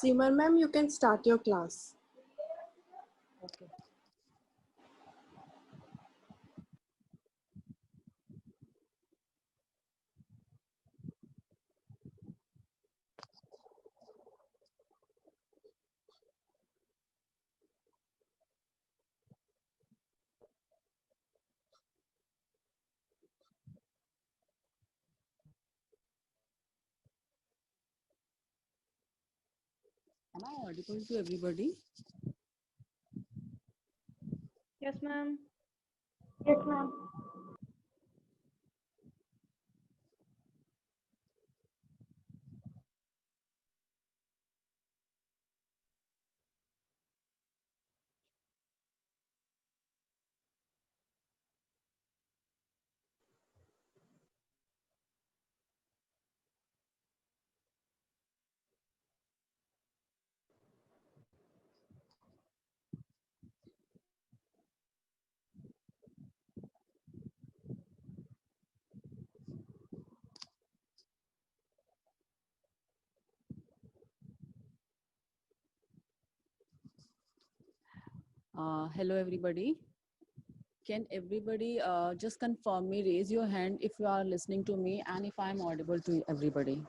Simar ma'am, you can start your class. Okay. Am I audible to everybody? Yes, ma'am. Yes, ma'am. Hello, everybody. Can everybody just confirm me, raise your hand if you are listening to me and if I'm audible to everybody?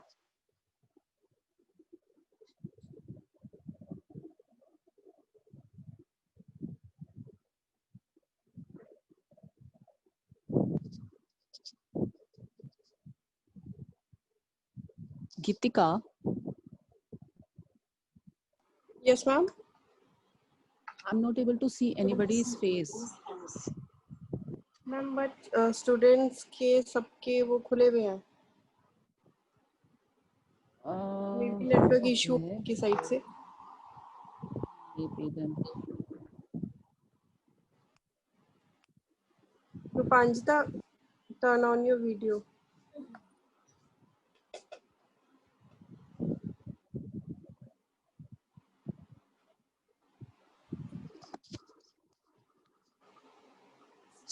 Gitika, Yes, ma'am. I'm not able to see anybody's face. Ma'am but students के सबके वो खुले हुए हैं may be network issue Okay, की side से maybe then. Rupanjita, turn on your video.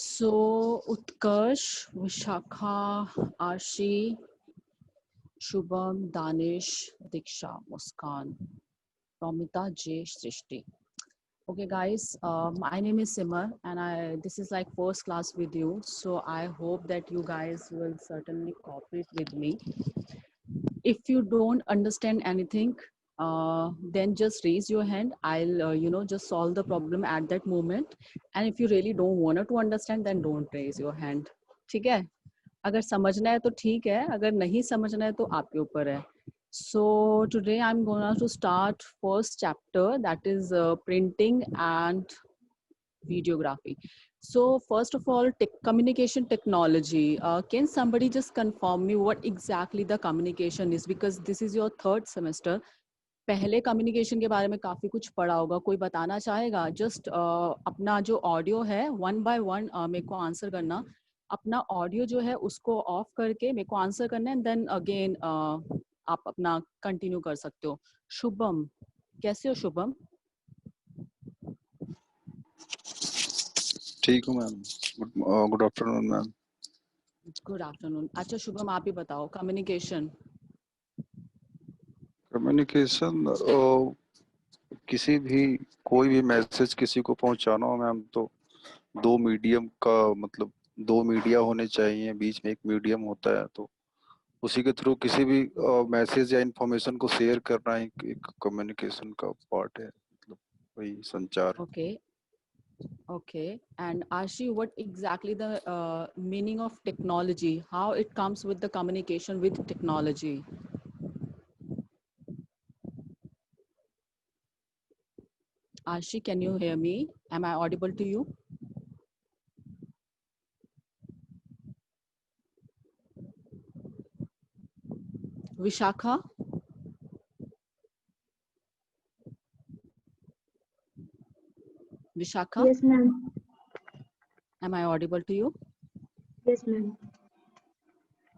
So, Utkarsh, Vishakha, Arshi, Shubham, Danish, Diksha, Muskan, Pramita, J, Srishti. Okay, guys, my name is Simar, and this is like first class with you. So I hope that you guys will certainly cooperate with me. If you don't understand anything, then just raise your hand. I'll just solve the problem at that moment. And if you really don't want to understand, then don't raise your hand. ठीक है? अगर समझना है तो ठीक है, अगर नहीं समझना है तो आपके ऊपर है. So today I'm going to start first chapter, that is printing and videography. So first of all, communication technology. Can somebody just confirm me what exactly the communication is, because this is your third semester. पहले communication के बारे में काफी कुछ पढ़ा होगा, कोई बताना चाहेगा? जस्ट अपना जो ऑडियो है वन बाय वन मेरे को आंसर करना. अपना ऑडियो जो है उसको ऑफ करके मेरे को आंसर करना है, देन अगेन आप अपना कंटिन्यू कर सकते हो. शुभम, कैसे हो शुभम? ठीक हूँ ma'am. Good afternoon ma'am. Good afternoon. अच्छा शुभम, आप ही बताओ कम्युनिकेशन. कम्युनिकेशन किसी भी कोई भी मैसेज किसी को पहुंचाना हो मैम तो दो मीडियम का मतलब दो मीडिया होने चाहिए, बीच में एक मीडियम होता है, तो उसी के थ्रू किसी भी मैसेज या इंफॉर्मेशन को शेयर करना एक कम्युनिकेशन का पार्ट है, मतलब वही संचार. Okay. And Ashi, what exactly the meaning of technology? How it comes with the communication with technology? Ashi, can you hear me? Am I audible to you? Vishakha? Vishakha? Yes, ma'am. Am I audible to you? Yes, ma'am.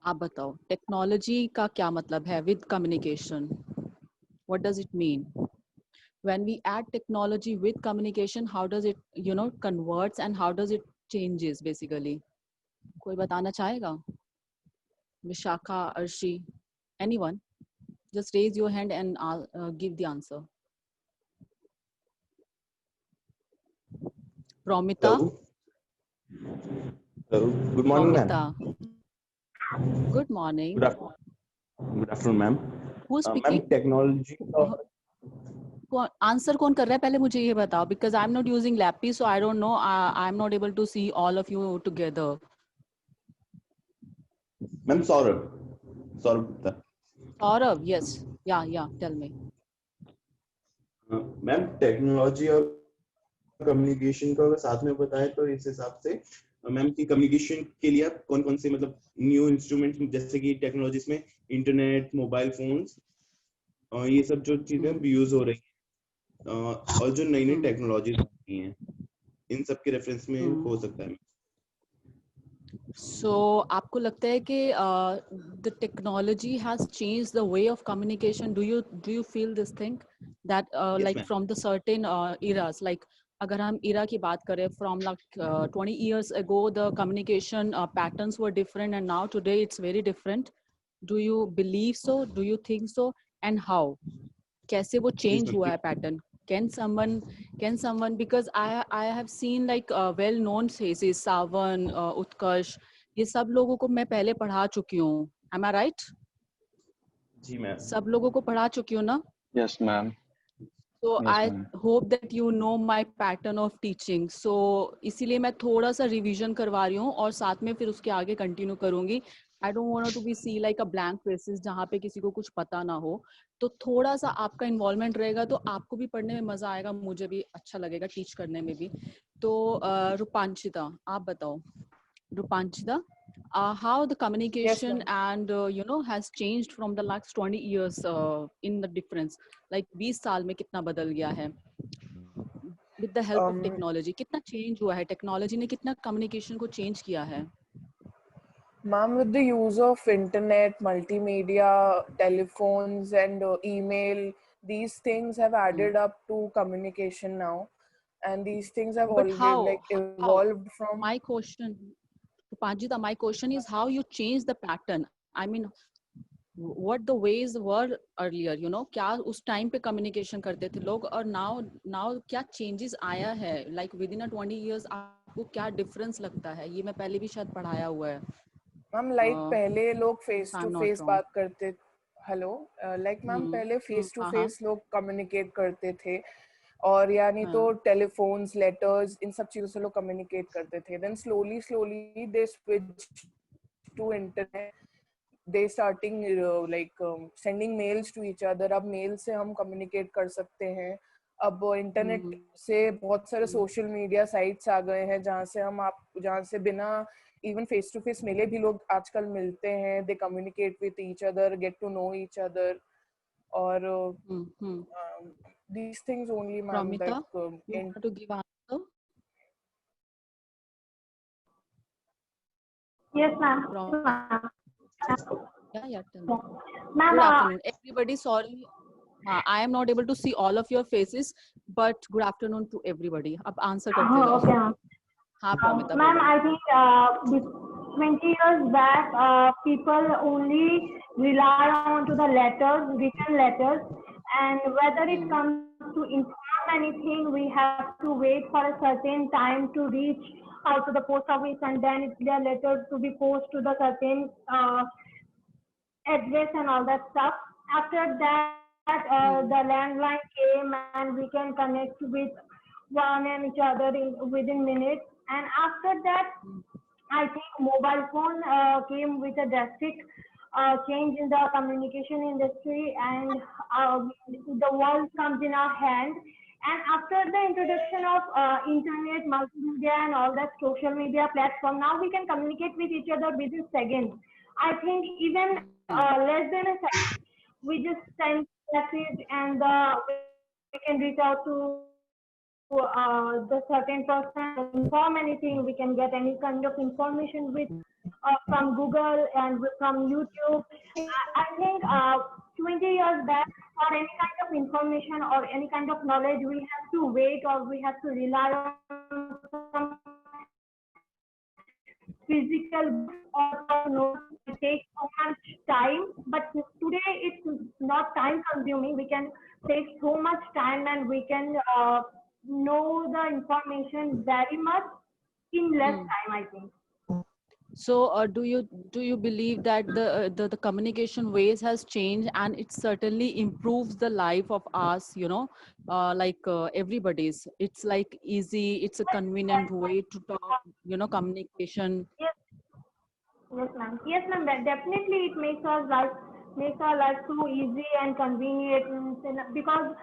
आप बताओ technology का क्या मतलब है with communication? What does it mean? When we add technology with communication, how does it converts and how does it changes basically? कोई बताना चाहेगा? Vishakha, Arshi, anyone? Just raise your hand and give the answer. Promita. Hello. Hello. Good morning, ma'am. Promita. Good morning. Good afternoon, ma'am. Who's Ma'am, speaking? technology. Answer कौन कर रहा है पहले मुझे ये बताओ, because I am not using lappy, so I don't know, I am not able to see all of you together. Ma'am, Saurabh. Saurabh Gupta. Saurav, yes, yeah, tell me. Ma'am, technology और communication को अगर साथ में बताएं तो इस हिसाब से मैम की कम्युनिकेशन के लिए आप कौन कौन से मतलब न्यू इंस्ट्रूमेंट्स, जैसे कि टेक्नोलॉजीज में इंटरनेट, मोबाइल फोन्स, ये सब जो चीजें यूज हो रही हैं, और जो नई नई टेक्नोलॉजीज आती हैं, इन सब के रेफरेंस में हो सकता है. So आपको लगता है कि the technology has changed the way of communication? Do you feel this thing that Yes, like ma'am. from the certain eras, like अगर हम era की बात करें, from like 20 years ago the communication patterns were different, and now today it's very different. Do you believe so? Do you think so? And how? कैसे वो change हुआ है pattern? Can someone, because I have seen like well known faces, Savan, Utkarsh, ये सब लोगों को मैं पहले पढ़ा चुकी हूँ. Am I right? जी मैम. सब लोगों को पढ़ा चुकी हूँ ना? Yes, ma'am. So Yes, I ma'am. hope that you know my pattern of teaching. So इसीलिए मैं थोड़ा सा रिवीजन करवा रही हूँ और साथ में फिर उसके आगे कंटिन्यू करूंगी. I don't want to be see like a blank faces जहाँ पे किसी को कुछ पता ना हो. तो थोड़ा सा आपका इन्वॉल्वमेंट रहेगा तो आपको भी पढ़ने में मजा आएगा, मुझे भी अच्छा लगेगा टीच करने में भी. तो रूपांशिता, आप बताओ. रूपांशिता, how the communication and has changed from the last 20 years in the difference, like 20 साल में कितना बदल गया है with the help of technology? कितना change हुआ है, टेक्नोलॉजी ने कितना communication को change किया है? Ma'am, with the use of internet, multimedia, telephones and email, these things have added up to communication now, and these things have But always how? like evolved from. My question, Panjita, my question is how you change the pattern. I mean, what the ways were earlier, क्या उस time पे communication करते थे लोग, और now क्या changes आया है, like within a 20 years आपको क्या difference लगता है? ये मैं पहले भी शायद पढ़ाया हुआ है. मैम लाइक पहले लोग face I'm to not face wrong. बात करते. हेलो, लाइक मैम पहले फेस टू फेस लोग कम्युनिकेट करते थे, और यानी तो टेलीफोन्स, लेटर्स, इन सब चीजों से लोग कम्युनिकेट करते थे. Then slowly they switch to internet. They starting like sending mails to each other. अब मेल से हम कम्युनिकेट कर सकते हैं. अब इंटरनेट से बहुत सारे सोशल मीडिया साइट्स आ गए हैं जहाँ से बिना इवन फेस टू फेस मिले भी लोग आजकल मिलते हैं. They communicate with each other, get to know each other, और these things only, ma'am. Pramita, Like you want to give answer? Yes, ma'am. Yeah, tell me. Ma'am, Good afternoon, everybody. Sorry, I am not able to see all of your faces, but good afternoon to everybody. अब answer करते जाओ. okay, ma'am. हाँ, Pramita, Ma'am, बोलो. I think 20 years back, people only rely on to the letters, written letters, and whether it comes to inform anything, we have to wait for a certain time to reach out to the post office, and then their letters to be posted to the certain address and all that stuff. After that, the landline came, and we can connect with one and each other within minutes. And after that, I think mobile phone came with a drastic change in the communication industry, and the world comes in our hand. And after the introduction of internet, multimedia, and all that social media platform, now we can communicate with each other within seconds. I think even less than a second, we just send message, and we can reach out to the certain person, inform anything. We can get any kind of information with from Google and from YouTube. I think 20 years back, for any kind of information or any kind of knowledge, we have to wait, or we have to rely on some physical or notes. It takes so much time, but today it's not time consuming. We can save so much time and we can know the information very much in less time, I think. So do you believe that the communication ways has changed, and it certainly improves the life of us, you know, everybody's? It's like easy, it's a convenient way to talk, you know, communication. Yes, yes, ma'am. Yes, ma'am. Definitely, it makes our life so easy and convenient because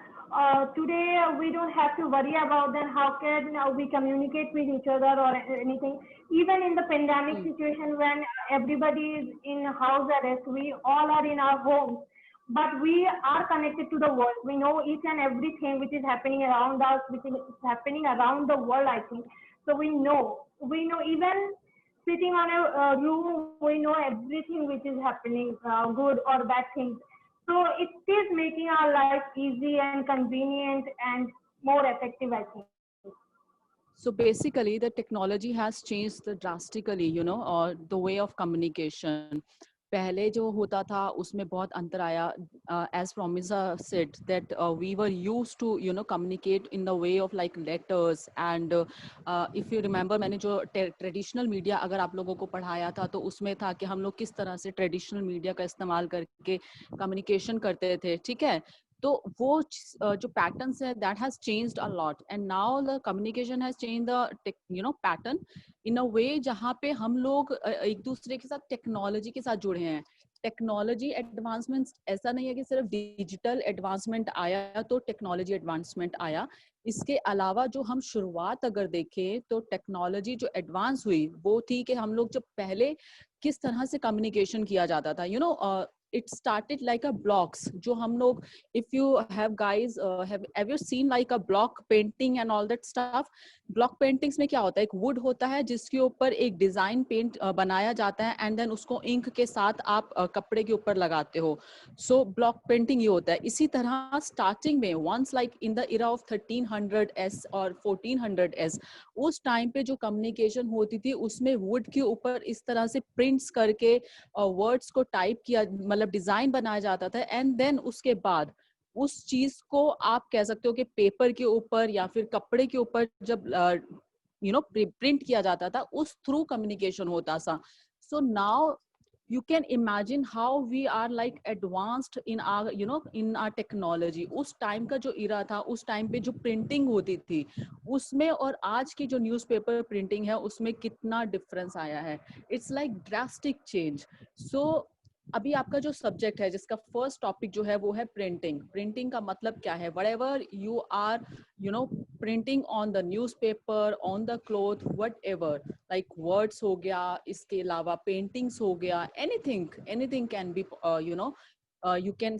today we don't have to worry about then how can we communicate with each other or anything. Even in the pandemic situation when everybody is in house arrest, we all are in our homes, but we are connected to the world. We know each and everything which is happening around us, which is happening around the world, I think. So we know even sitting on a room, we know everything which is happening, good or bad things. So it is making our life easy and convenient and more effective, I think. So basically, the technology has changed drastically, you know, or the way of communication. पहले जो होता था उसमें बहुत अंतर आया. As Promisa said that we were used to, you know, communicate in the way of like letters, and if you remember, मैंने जो ट्रेडिशनल मीडिया अगर आप लोगों को पढ़ाया था तो उसमें था कि हम लोग किस तरह से ट्रेडिशनल मीडिया का इस्तेमाल करके कम्युनिकेशन करते थे, ठीक है. तो वो जो पैटर्न्स है that has changed a lot, and now the communication has change the you know pattern in a way जहाँ पे हम लोग एक दूसरे के साथ टेक्नोलॉजी के साथ जुड़े हैं. टेक्नोलॉजी एडवांसमेंट ऐसा नहीं है कि सिर्फ डिजिटल एडवांसमेंट आया तो टेक्नोलॉजी एडवांसमेंट आया. इसके अलावा जो हम शुरुआत अगर देखें तो टेक्नोलॉजी जो एडवांस हुई वो थी कि हम लोग जब पहले किस तरह से कम्युनिकेशन किया जाता था, you know, it started like a blocks जो हम लोग, if you have guys have you seen like a block painting and all that stuff. block paintings में क्या होता है, एक wood होता है जिसके ऊपर एक डिजाइन पेंट बनाया जाता है एंड देन उसको इंक के साथ आप कपड़े के ऊपर लगाते हो. सो ब्लॉक पेंटिंग ये होता है. इसी तरह स्टार्टिंग में once like in the era of 1300s और 1400s उस टाइम पे जो कम्युनिकेशन होती थी उसमें वुड के ऊपर इस तरह से प्रिंट्स करके वर्ड्स को टाइप किया, मतलब डिजाइन बनाया जाता था, एंड देन उसके बाद उस चीज को आप कह सकते हो कि पेपर के ऊपर या फिर कपड़े के ऊपर जब यू नो प्रिंट किया जाता था उस थ्रू कम्युनिकेशन होता था. So now you can imagine how we are like advanced in our, you know, in our technology. उस टाइम का जो इरा था, उस टाइम पे जो प्रिंटिंग होती थी उसमें और आज की जो न्यूज़पेपर प्रिंटिंग है उसमें कितना डिफरेंस आया है. It's like drastic change. So अभी आपका जो सब्जेक्ट है जिसका फर्स्ट टॉपिक जो है वो है प्रिंटिंग. प्रिंटिंग का मतलब क्या है? whatever you are, you know, printing on the newspaper, on the cloth, whatever, like words हो गया, इसके अलावा paintings हो गया, anything can be, you know, you can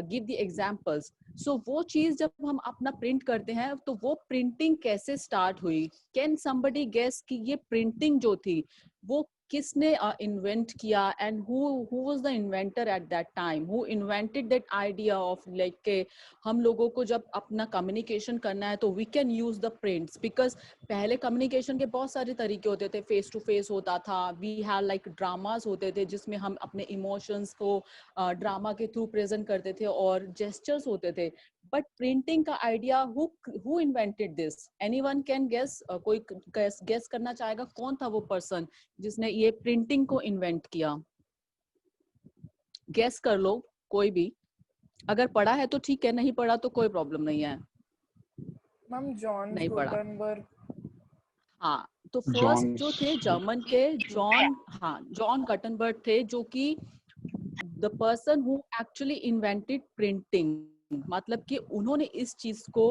give the examples. So वो चीज जब हम अपना प्रिंट करते हैं तो वो प्रिंटिंग कैसे स्टार्ट हुई? Can somebody guess कि ये प्रिंटिंग जो थी वो किसने इन्वेंट किया, and who was the inventor at that time, who invented that idea of like के हम लोगों को जब अपना कम्युनिकेशन करना है तो we can use the prints, because पहले कम्युनिकेशन के बहुत सारे तरीके होते थे. फेस टू फेस होता था, we had like ड्रामास होते थे जिसमें हम अपने इमोशंस को ड्रामा के थ्रू प्रेजेंट करते थे, और जेस्चर्स होते थे. बट प्रिंटिंग का idea who invented this? anyone can guess? कोई गेस करना चाहेगा कौन था वो पर्सन जिसने ये प्रिंटिंग को इन्वेंट किया? गेस कर लो कोई भी. अगर पढ़ा है तो ठीक है, नहीं पढ़ा तो कोई प्रॉब्लम नहीं है. मैम जॉन नहीं पढ़ा. गुटेनबर्ग. हाँ, तो फर्स्ट जो थे जर्मन के जॉन गटनबर्ग थे, जो कि the person who actually invented printing. मतलब कि उन्होंने इस चीज को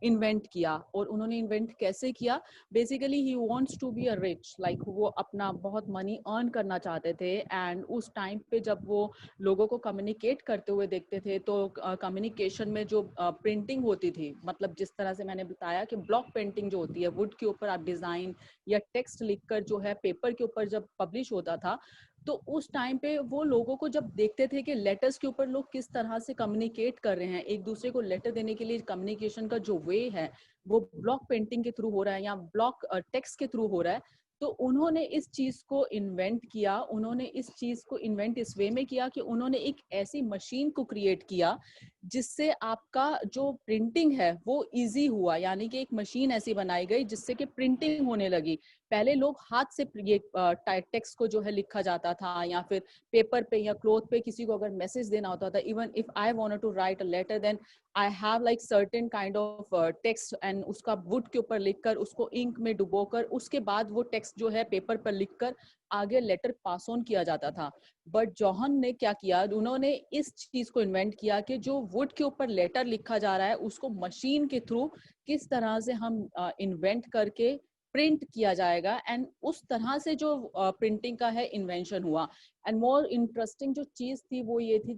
इन्वेंट किया, और उन्होंने इन्वेंट कैसे किया? Basically he wants to be a rich, like वो अपना बहुत मनी अर्न करना चाहते थे, एंड उस टाइम पे जब वो लोगों को कम्युनिकेट करते हुए देखते थे तो कम्युनिकेशन में जो प्रिंटिंग होती थी, मतलब जिस तरह से मैंने बताया कि ब्लॉक पेंटिंग जो होती है, वुड के ऊपर आप डिजाइन या टेक्स्ट लिखकर जो है पेपर के ऊपर जब पब्लिश होता था, तो उस टाइम पे वो लोगों को जब देखते थे कि लेटर्स के ऊपर लोग किस तरह से कम्युनिकेट कर रहे हैं, एक दूसरे को लेटर देने के लिए कम्युनिकेशन का जो वे है वो ब्लॉक पेंटिंग के थ्रू हो रहा है या ब्लॉक टेक्स्ट के थ्रू हो रहा है, तो उन्होंने इस चीज को इन्वेंट किया, उन्होंने इस चीज को इन्वेंट इस वे में किया कि उन्होंने एक ऐसी मशीन को क्रिएट किया जिससे आपका जो प्रिंटिंग है वो इजी हुआ, यानी कि एक मशीन ऐसी बनाई गई जिससे कि प्रिंटिंग होने लगी। पहले लोग हाथ से ये टेक्स्ट को जो है लिखा जाता था, या फिर पेपर पे या क्लॉथ पे किसी को अगर मैसेज देना होता था, even if I wanted to write a letter then I have like certain kind of text and उसका वुड के ऊपर लिखकर उसको इंक में डुबोकर उसके बाद वो टेक्स्ट जो है पेपर पर लिखकर आगे लेटर पास ऑन किया जाता था। बट जॉन ने क्या किया, उन्होंने इस चीज को इन्वेंट किया कि जो वुड के ऊपर लेटर लिखा जा रहा है उसको मशीन के थ्रू किस तरह से हम इन्वेंट करके प्रिंट किया जाएगा, एंड उस तरह से जो प्रिंटिंग का है इन्वेंशन हुआ। एंड मोर इंटरेस्टिंग जो चीज थी वो ये थी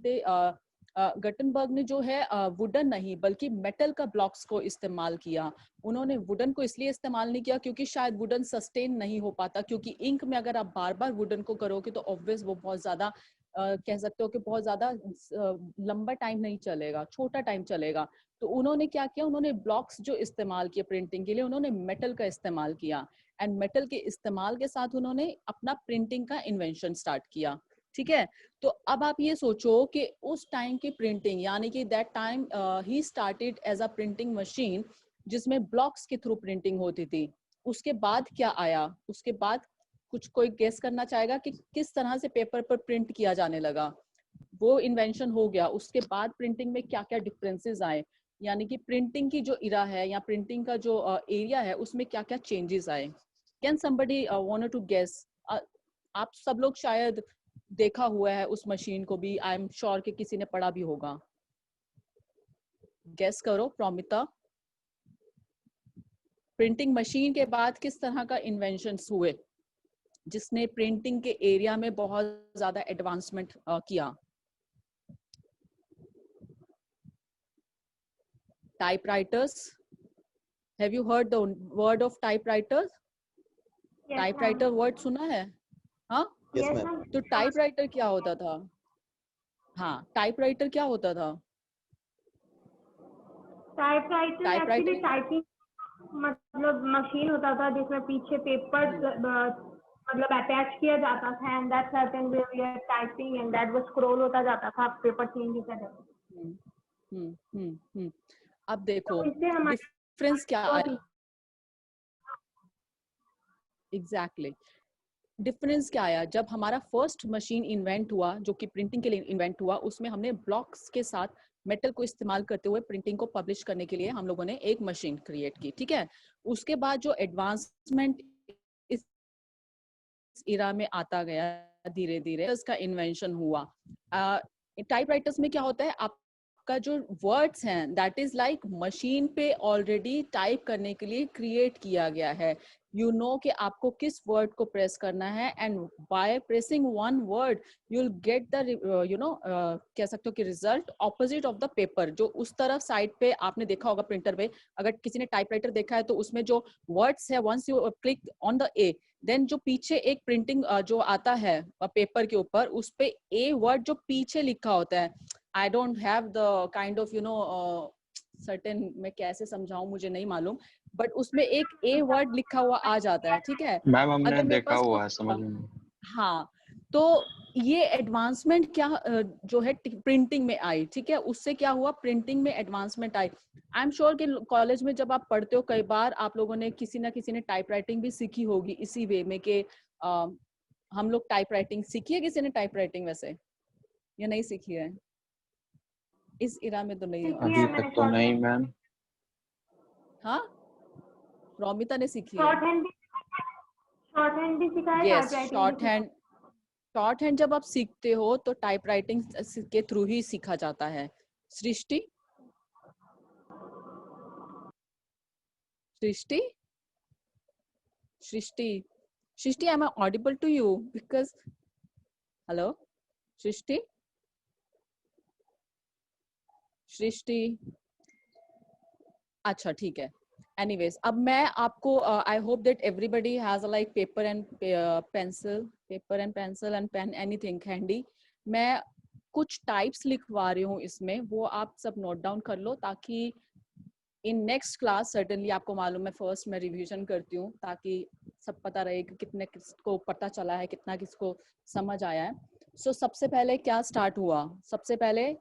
गटनबर्ग ने जो है वुडन नहीं बल्कि मेटल का ब्लॉक्स को इस्तेमाल किया। उन्होंने वुडन को इसलिए इस्तेमाल नहीं किया क्योंकि शायद वुडन सस्टेन नहीं हो पाता, क्योंकि इंक में अगर आप बार बार वुडन को करोगे तो ऑब्वियस वो बहुत ज्यादा कह सकते हो कि बहुत ज्यादा लंबा टाइम नहीं चलेगा, छोटा टाइम चलेगा। तो उन्होंने क्या किया, उन्होंने ब्लॉक्स जो इस्तेमाल किए प्रिंटिंग के लिए उन्होंने मेटल का इस्तेमाल किया, एंड मेटल के इस्तेमाल के साथ उन्होंने अपना प्रिंटिंग का इन्वेंशन स्टार्ट किया। ठीक है, तो अब आप ये सोचो कि उस टाइम की प्रिंटिंग, यानी कि that time he started as a printing machine जिसमें ब्लॉक्स के थ्रू प्रिंटिंग होती थी। उसके बाद क्या आया, उसके बाद कुछ कोई गेस करना चाहेगा कि किस तरह से पेपर पर प्रिंट किया जाने लगा? वो इन्वेंशन हो गया, उसके बाद प्रिंटिंग में क्या क्या डिफरेंसेस आए, यानी कि प्रिंटिंग की जो इरा है या प्रिंटिंग का जो एरिया है उसमें क्या क्या चेंजेस आए? Can somebody want to guess? आप सब लोग शायद देखा हुआ है उस मशीन को भी, आई एम श्योर कि किसी ने पढ़ा भी होगा। गेस करो प्रोमिता, प्रिंटिंग मशीन के बाद किस तरह का इन्वेंशंस हुए जिसने प्रिंटिंग के एरिया में बहुत ज्यादा एडवांसमेंट किया? Typewriters, have you heard the word of typewriter? Typewriter word सुना है? हाँ, यस मैम। तो टाइपराइटर क्या होता था? हाँ, टाइपराइटर क्या होता था? टाइपराइटर एक्चुअली टाइपिंग मतलब मशीन होता था जिसमें पीछे पेपर मतलब अटैच किया जाता था, and that certain way we are typing and that वो स्क्रॉल होता जाता था पेपर चेंज की तरह। अब देखो तो इससे हमारे डिफरेंस क्या आया? एग्जैक्टली, डिफरेंस क्या आया? जब हमारा फर्स्ट मशीन इन्वेंट हुआ जो कि प्रिंटिंग के लिए इन्वेंट हुआ, उसमें हमने ब्लॉक्स के साथ मेटल को इस्तेमाल करते हुए प्रिंटिंग को पब्लिश करने के लिए हम लोगों ने एक मशीन क्रिएट की। ठीक है, उसके बाद जो एडवांसमेंट इस इरा में आता गया धीरे धीरे, इसका इन्वेंशन हुआ। टाइपराइटर्स में क्या होता है, आपका जो वर्ड्स हैं दैट इज लाइक मशीन पे ऑलरेडी टाइप करने के लिए क्रिएट किया गया है। यू नो कि आपको किस वर्ड को प्रेस करना है, and by pressing one word you will get the you no कह सकते हो कि result opposite of the paper. जो उस तरफ साइड पे आपने देखा होगा प्रिंटर पे, अगर किसी ने टाइपराइटर देखा है तो उसमें जो वर्ड्स है once you click on the A, then जो पीछे एक प्रिंटिंग जो आता है पेपर के ऊपर, उस पे ए वर्ड जो पीछे लिखा होता है, I don't have the kind of you know certain, मैं कैसे समझाऊं मुझे नहीं मालूम, बट उसमें एक ए वर्ड लिखा हुआ आ जाता है। ठीक है, मैम हमने अगर मेरे देखा पास हुआ है, समझ में। हाँ, तो ये एडवांसमेंट क्या जो है प्रिंटिंग में आई। ठीक है, उससे क्या हुआ, प्रिंटिंग में advancement I. I am sure कि कॉलेज में जब आप पढ़ते हो कई बार आप लोगों ने किसी ना किसी ने टाइपराइटिंग भी सीखी होगी इसी वे में कि हम लोग टाइपराइटिंग सीखी है। किसी ने टाइपराइटिंग वैसे या नहीं सीखी है? इस इरा में तो नहीं। अभी तक तो नहीं मैम। हाँ, रोमिता ने सीखी है। शॉर्ट हैंड भी सिखाया है, यस, टाइपराइटिंग शॉर्ट हैंड जब आप सीखते हो तो टाइपराइटिंग के थ्रू ही सीखा जाता है। सृष्टि, सृष्टि, सृष्टि, सृष्टि, am I audible to you? Because hello, सृष्टि, सृष्टि, अच्छा ठीक है। एनीवेज, अब मैं आपको I hope that everybody has like paper and pencil and pen anything handy. मैं कुछ टाइप्स लिखवा रही हूँ इसमें, वो आप सब नोट डाउन कर लो ताकि इन नेक्स्ट क्लास सर्टेनली आपको मालूम है फर्स्ट मैं रिवीजन करती हूँ ताकि सब पता रहे कि कितने किसको पता चला है, कितना किसको समझ आया है। सो सबसे पहले क्या स्टार्ट हुआ? सबसे पहले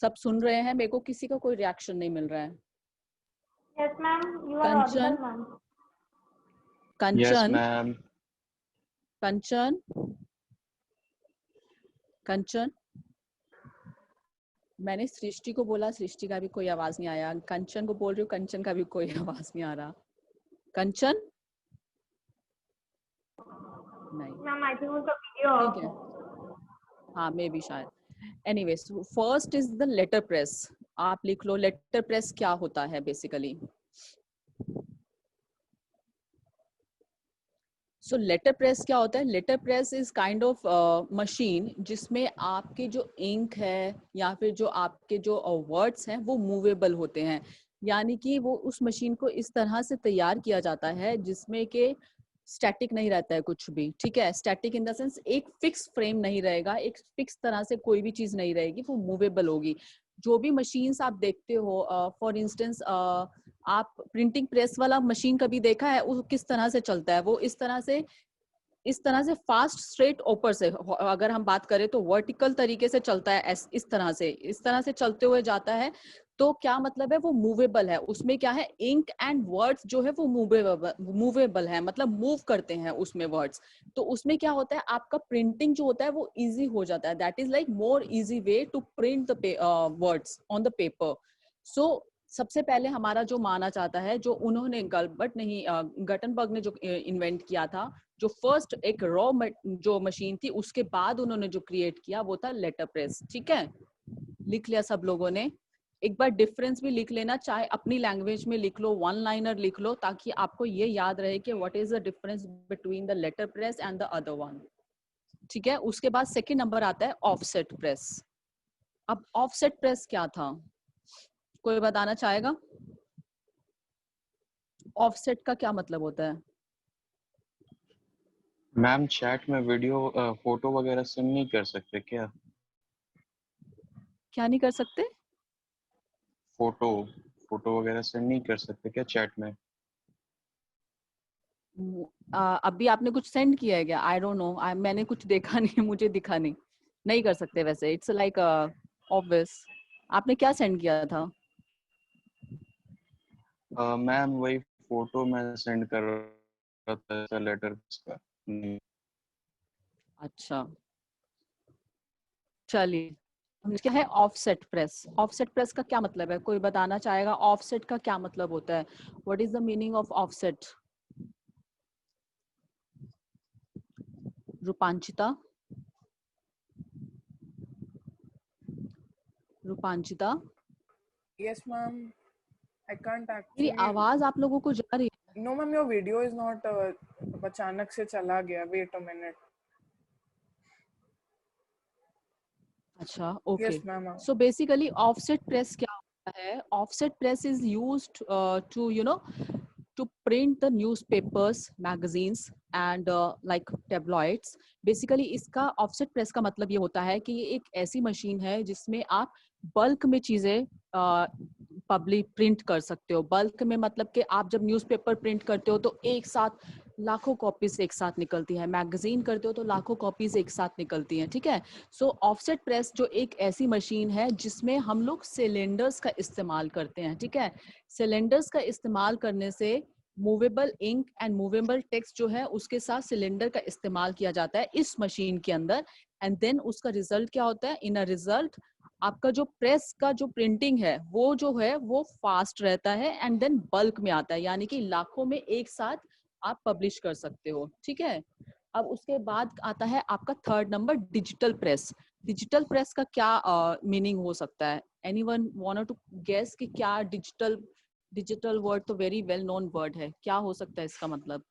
सब सुन रहे हैं, मेरे को किसी का कोई रिएक्शन नहीं मिल रहा है। Yes, ma'am. You are Kanchan, audible, ma'am. Yes, Kanchan, ma'am. कंचन, कंचन। मैंने सृष्टि को बोला, सृष्टि का भी कोई आवाज नहीं आया। कंचन को बोल रही हूँ, कंचन का भी कोई आवाज नहीं आ रहा। कंचन नहीं, Ma'am, I think उसका video ठीक है, off. हाँ मे बी शायद। Anyways, first is the letter press. आप लिख लो लेटर प्रेस क्या होता है बेसिकली। सो लेटर प्रेस क्या होता है? Letter press is kind of machine जिसमें आपके जो इंक है या फिर जो आपके जो वर्ड्स हैं वो मूवेबल होते हैं। यानी कि वो उस मशीन को इस तरह से तैयार किया जाता है जिसमें कि स्टैटिक नहीं रहता है कुछ भी, ठीक है। स्टैटिक इन द सेंस एक फिक्स फ्रेम नहीं रहेगा, एक फिक्स तरह से कोई भी चीज नहीं रहेगी, वो मूवेबल होगी। जो भी मशीन्स आप देखते हो, फॉर इंस्टेंस आप प्रिंटिंग प्रेस वाला मशीन कभी देखा है? वो किस तरह से चलता है? वो इस तरह से फास्ट स्ट्रेट ऊपर से, अगर हम बात करें तो वर्टिकल तरीके से चलता है, इस तरह से चलते हुए जाता है। तो क्या मतलब है? वो मूवेबल है। उसमें क्या है? इंक एंड वर्ड्स जो है वो मूवेबल है, मतलब मूव करते हैं उसमें वर्ड्स। तो उसमें क्या होता है? आपका प्रिंटिंग जो होता है वो इजी हो जाता है। That is like more easy way to print the words on the paper. So सबसे पहले हमारा जो माना जाता है, जो उन्होंने गटनबर्ग ने जो इन्वेंट किया था, जो फर्स्ट एक रॉ जो मशीन थी, उसके बाद उन्होंने जो क्रिएट किया वो था लेटर प्रेस। ठीक है, लिख लिया सब लोगों ने? एक बार डिफरेंस भी लिख लेना, चाहे अपनी लैंग्वेज में लिख लो, वन लाइनर लिख लो, ताकि आपको ये याद रहे कि what is the difference between the letter press and the other one. ठीक है, उसके बाद सेकंड नंबर आता है ऑफसेट प्रेस। अब ऑफसेट प्रेस क्या था, कोई बताना चाहेगा? ऑफसेट का क्या मतलब होता है? मैम चैट में वीडियो फोटो वगैरह सेंड नहीं कर सकते क्या? क्या नहीं कर सकते? फोटो वगैरह सेंड नहीं कर सकते क्या चैट में? अभी आपने कुछ सेंड किया है क्या? आई डोंट नो, मैंने कुछ देखा नहीं, मुझे दिखा नहीं। नहीं कर सकते वैसे, इट्स लाइक ऑब्वियस। आपने क्या सेंड किया था? मैम वही फोटो मैं सेंड कर रहा था लेटर का। अच्छा, चलिए, क्या है ऑफसेट प्रेस? ऑफसेट प्रेस का क्या मतलब है, कोई बताना चाहेगा? ऑफसेट का क्या मतलब होता है? What is the meaning of offset? Rupanchita, Rupanchita? Yes, ma'am. I can't मेरी actually. आवाज आप लोगों को जा रही है? No, ma'am, your video is not. अचानक से चला गया. Wait a minute. अच्छा, okay. Yes, ma'am. So basically offset press क्या होता है? Offset press is used to to print the newspapers, magazines and like tabloids. Basically इसका ऑफसेट प्रेस का मतलब ये होता है कि ये एक ऐसी मशीन है जिसमें आप बल्क में चीजें पब्लिक प्रिंट कर सकते हो। बल्क में मतलब कि आप जब न्यूज़पेपर प्रिंट करते हो तो एक साथ लाखों कॉपीज एक साथ निकलती है, मैगजीन करते हो तो लाखों कॉपीज एक साथ निकलती हैं। ठीक है, सो ऑफसेट प्रेस जो एक ऐसी मशीन है जिसमें हम लोग सिलेंडर्स का इस्तेमाल करते हैं। ठीक है, सिलेंडर्स का इस्तेमाल करने से movable ink and movable text जो है उसके साथ सिलेंडर का इस्तेमाल किया जाता है इस मशीन के अंदर। एंड देन उसका रिजल्ट क्या होता है? इन अ रिजल्ट आपका जो प्रेस का जो प्रिंटिंग है वो जो है वो फास्ट रहता है एंड देन बल्क में आता है, यानी कि लाखों में एक साथ आप पब्लिश कर सकते हो। ठीक है, अब उसके बाद आता है आपका third number digital press. Digital press का क्या मीनिंग हो सकता है? एनीवन वांट टू गेस कि क्या डिजिटल वर्ड तो वेरी वेल नोन वर्ड है, क्या हो सकता है इसका मतलब?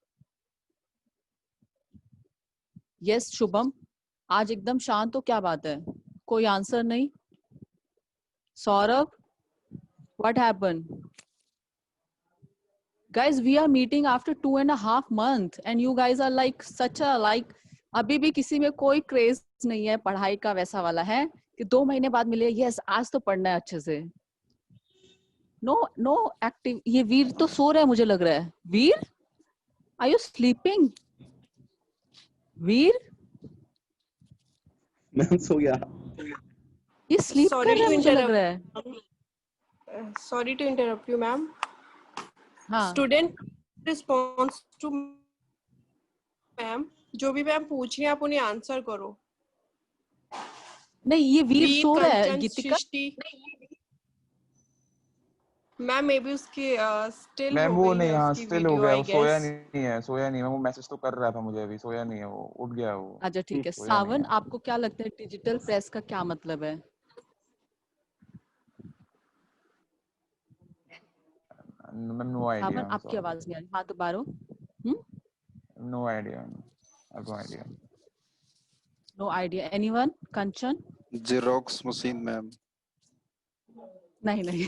यस शुभम, आज एकदम शांत हो, क्या बात है? कोई आंसर नहीं? Saurabh, what happened? Guys, we are meeting after 2.5 months and you guys are like such a like, अभी भी किसी में कोई क्रेज नहीं है पढ़ाई का वैसा वाला है कि 2 महीने बाद मिले, यस आज तो पढ़ना है अच्छे से। No no active. ये वीर तो सो रहा है मुझे लग रहा है। वीर Are you sleeping? Veer ma'am so गया। ये स्लीप कर रहा है मुझे लग रहा है। Sorry to interrupt you, ma'am. हाँ Student response to मैम, जो भी मैम पूछ रही हैं आप उन्हें आंसर करो। नहीं, ये वीर वीर, सो रहा है। कंचन, गीतिका सृष्टि मैम मे बी उसकी स्टिल मैम हो वो गई नहीं, है हाँ उसकी स्टिल हो वीडियो गया, आई वो सोया गेस। नहीं है, सोया नहीं है। वो मैसेज तो कर रहा था मुझे अभी, सोया नहीं है वो, उठ गया वो। अच्छा ठीक है। सोया नहीं सावन, है। आपको क्या लगता है डिजिटल प्रेस का क्या मतलब है? मैम नो आइडिया, सावन आपकी आवाज नहीं आ रही, हाँ दोबारा। No idea, I no idea. No idea. Anyone? Kanchan? Xerox machine ma'am. नहीं नहीं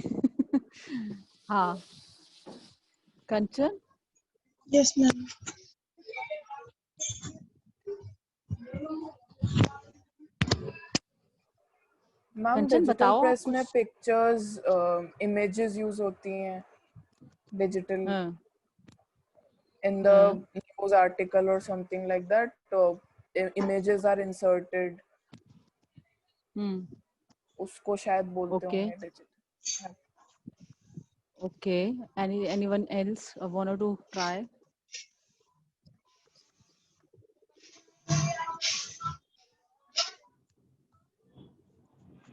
हाँ Kanchan? Yes, ma'am. Ma'am Kanchan digital बताओ प्रेस कुछ। में पिक्चर्स इमेजेस यूज होती हैं डिजिटल हाँ in the news article or something like that. Images are inserted. उसको शायद बोलते ओके होंगे digital. Okay. anyone else wanted to try?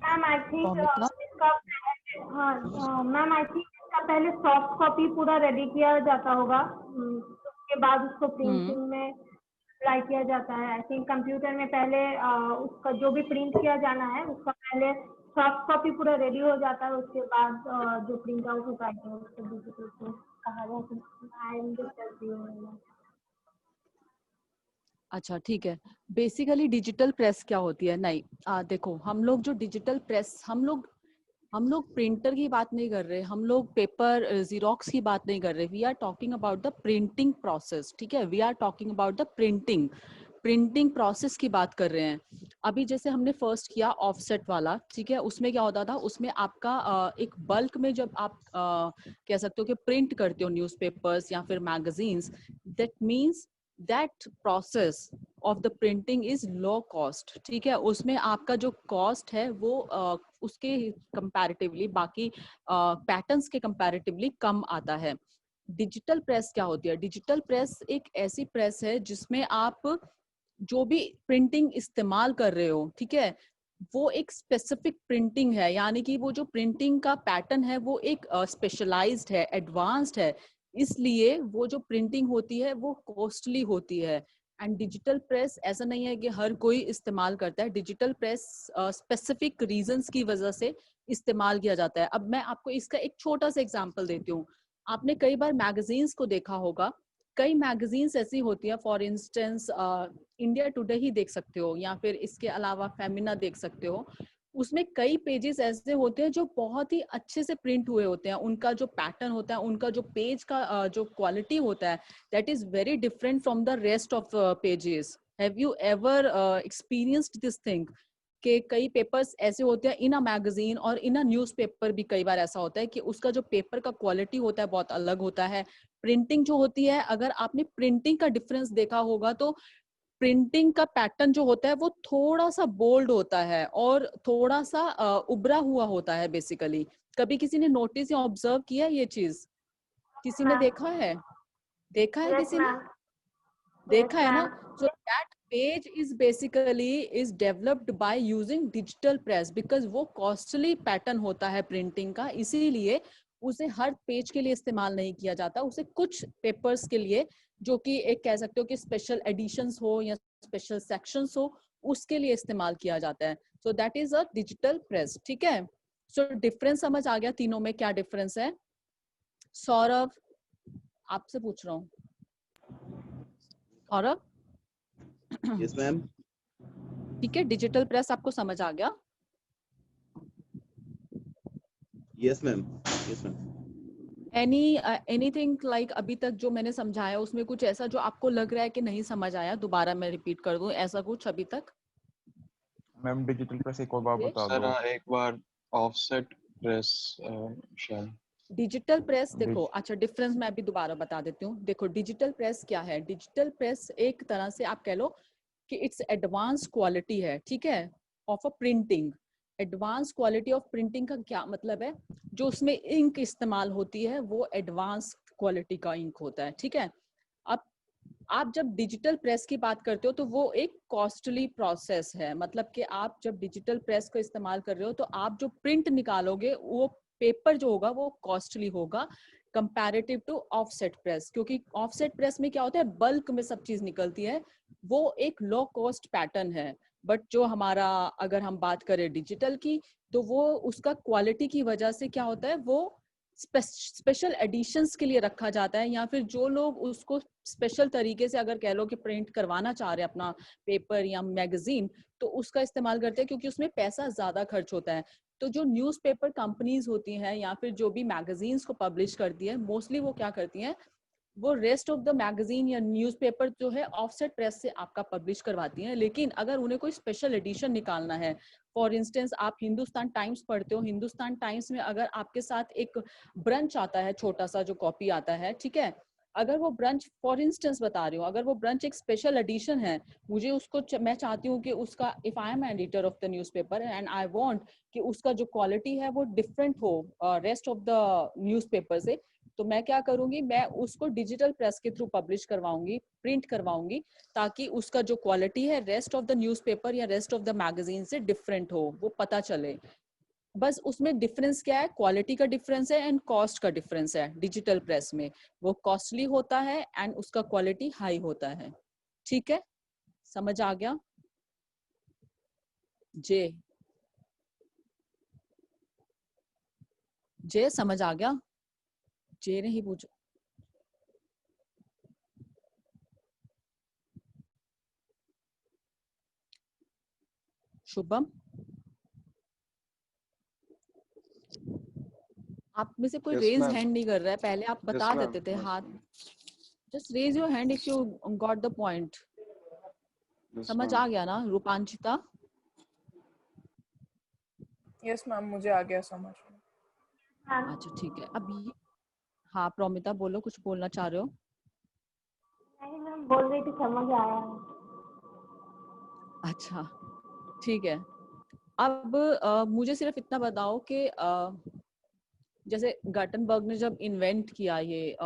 Ma'am I think Pamita? इसका हाँ मैम आई थिंक इसका पहले सॉफ्ट कॉपी पूरा रेडी किया जाता होगा, उसके बाद उसको प्रिंटिंग में अप्लाई किया जाता है। आई थिंक कंप्यूटर में पहले उसका जो भी प्रिंट किया जाना है उसका पहले सॉफ्ट कॉपी पूरा रेडी हो जाता है, उसके बाद जो प्रिंट आउट होता है उसको डिजिटल प्रिंट कहा जाता है। अच्छा ठीक है। बेसिकली डिजिटल प्रेस क्या होती है? नहीं देखो, हम लोग जो डिजिटल प्रेस, हम लोग प्रिंटर की बात नहीं कर रहे, हम लोग पेपर जीरोक्स की बात नहीं कर रहे। We are talking about the printing process, ठीक है। We are talking about the printing process की बात कर रहे हैं। अभी जैसे हमने फर्स्ट किया ऑफसेट वाला, ठीक है, उसमें क्या होता था, उसमें आपका एक बल्क में जब आप कह सकते हो कि प्रिंट करते हो न्यूज़पेपर्स या फिर magazines, that means that process of the printing is low cost, ठीक है। उसमें आपका जो कॉस्ट है वो उसके कंपैरेटिवली, बाकी पैटर्न्स के कंपैरेटिवली कम आता है। डिजिटल प्रेस क्या होती है? डिजिटल प्रेस एक ऐसी प्रेस है जिसमें आप जो भी प्रिंटिंग इस्तेमाल कर रहे हो, ठीक है, वो एक स्पेसिफिक प्रिंटिंग है, यानी कि वो जो प्रिंटिंग का पैटर्न है वो एक स्पेशलाइज्ड है, एडवांस्ड है, इसलिए वो जो प्रिंटिंग होती है वो कॉस्टली होती है। एंड डिजिटल प्रेस ऐसा नहीं है कि हर कोई इस्तेमाल करता है। डिजिटल प्रेस स्पेसिफिक रीजंस की वजह से इस्तेमाल किया जाता है। अब मैं आपको इसका एक छोटा सा एग्जांपल देती हूँ। आपने कई बार मैगजीन्स को देखा होगा, कई मैगजीन्स ऐसी होती है, for instance India today he देख सकते हो, या फिर इसके अलावा फेमिना देख सकते हो। उसमें कई पेजेस ऐसे होते हैं जो बहुत ही अच्छे से प्रिंट हुए होते हैं। उनका जो पैटर्न होता है, उनका जो पेज का जो क्वालिटी होता है, that is very different from the rest of pages. Have you ever experienced this thing कि कई पेपर्स ऐसे होते हैं इन अ मैगजीन और इन अ न्यूज़पेपर भी कई बार ऐसा होता है कि उसका जो पेपर का क्वालिटी होता है बहुत अलग होता है। प्रिंटिंग जो होती है, अगर आपने प्रिंटिंग का डिफरेंस देखा होगा तो प्रिंटिंग का पैटर्न जो होता है वो थोड़ा सा बोल्ड होता है और थोड़ा सा उभरा हुआ होता है बेसिकली। कभी किसी ने नोटिस या ऑब्जर्व किया ये चीज? किसी ने देखा है? देखा है किसी ने? देखा है ना? So that page is basically is developed by using digital press because वो costly pattern होता है प्रिंटिंग का, इसीलिए उसे हर पेज के लिए इस्तेमाल नहीं किया जाता। उसे कुछ पेपर्स के लिए, जो कि एक कह सकते हो कि स्पेशल एडिशंस हो या स्पेशल सेक्शंस हो, उसके लिए इस्तेमाल किया जाता है। So that is a digital press, ठीक है। सो डिफरेंस समझ आ गया तीनों में क्या डिफरेंस है? सौरभ, आपसे पूछ रहा हूँ। सौरभ? Yes ma'am. ठीक है, डिजिटल प्रेस आपको समझ आ गया? Yes ma'am, yes ma'am. Anything like अभी तक जो मैंने समझाया उसमें कुछ ऐसा जो आपको लग रहा है कि नहीं समझ आया, दोबारा मैं रिपीट कर दूं, ऐसा कुछ अभी तक? मैम डिजिटल प्रेस एक और बार बता सर दो। एक बार ऑफसेट प्रेस शायद डिजिटल प्रेस देखो, अच्छा डिफरेंस मैं अभी दोबारा बता देती हूँ। देखो डिजिटल प्रेस क्या है, डिजिटल प्रेस एक तरह से आप कह लो कि इट्स एडवांस क्वालिटी है, ठीक है, of a printing. Advance quality of printing का क्या मतलब है, जो उसमें इंक इस्तेमाल होती है वो एडवांस क्वालिटी का इंक होता है, ठीक है। अब आप जब डिजिटल प्रेस की बात करते हो तो वो एक कॉस्टली प्रोसेस है, मतलब कि आप जब डिजिटल प्रेस का इस्तेमाल कर रहे हो तो आप जो प्रिंट निकालोगे वो पेपर जो होगा वो कॉस्टली होगा कंपैरेटिव टू ऑफसेट प्रेस, क्योंकि ऑफसेट प्रेस में क्या होता है, बल्क में सब चीज निकलती है, वो एक लो कॉस्ट पैटर्न है। बट जो हमारा, अगर हम बात करें डिजिटल की, तो वो उसका क्वालिटी की वजह से क्या होता है, वो स्पेशल एडिशंस के लिए रखा जाता है, या फिर जो लोग उसको स्पेशल तरीके से अगर कह लो कि प्रिंट करवाना चाह रहे हैं अपना पेपर या मैगजीन, तो उसका इस्तेमाल करते हैं, क्योंकि उसमें पैसा ज्यादा खर्च होता है। तो जो न्यूज़पेपर कंपनीज होती हैं या फिर जो भी मैगजीन्स को पब्लिश करती है, मोस्टली वो क्या करती हैं, वो रेस्ट ऑफ द मैगजीन या न्यूज़पेपर जो है ऑफसेट प्रेस से आपका पब्लिश करवाती हैं। लेकिन अगर उन्हें कोई स्पेशल एडिशन निकालना है, फॉर इंस्टेंस आप हिंदुस्तान टाइम्स पढ़ते हो, हिंदुस्तान टाइम्स में अगर आपके साथ एक ब्रंच आता है, छोटा सा जो कॉपी आता है, ठीक है, अगर वो ब्रंच, फॉर इंस्टेंस बता रही हूँ, अगर वो ब्रंच एक स्पेशल एडिशन है, मुझे उसको मैं चाहती हूँ कि उसका, if I am editor of the newspaper and I want कि उसका जो क्वालिटी है वो डिफरेंट हो रेस्ट ऑफ द न्यूज़पेपर से, तो मैं क्या करूंगी, मैं उसको डिजिटल प्रेस के थ्रू पब्लिश करवाऊंगी, प्रिंट करवाऊंगी, ताकि उसका जो क्वालिटी है रेस्ट ऑफ द न्यूज़पेपर या रेस्ट ऑफ द मैगजीन से डिफरेंट हो, वो पता चले। बस उसमें डिफरेंस क्या है, क्वालिटी का डिफरेंस है एंड कॉस्ट का डिफरेंस है। डिजिटल प्रेस में वो कॉस्टली होता है एंड उसका क्वालिटी हाई होता है, ठीक है, समझ आ गया? जे समझ आ गया? जे ने ही पूछा। शुभम, आप में से कोई यस रेज मैम, हैंड नहीं कर रहा है, पहले आप बता यस मैम, देते थे हाथ। Just raise your hand if you got the point. Yes समझ मैम। आ गया ना रूपांशिता? यस मैम, मुझे आ गया समझ में। अच्छा ठीक है। अब हाँ प्रोमिता बोलो, कुछ बोलना चाह रहे हो? नहीं मैम, बोल रही थी समझ आया है। अच्छा ठीक है। अब मुझे सिर्फ इतना बताओ कि जैसे गटनबर्ग ने जब इन्वेंट किया ये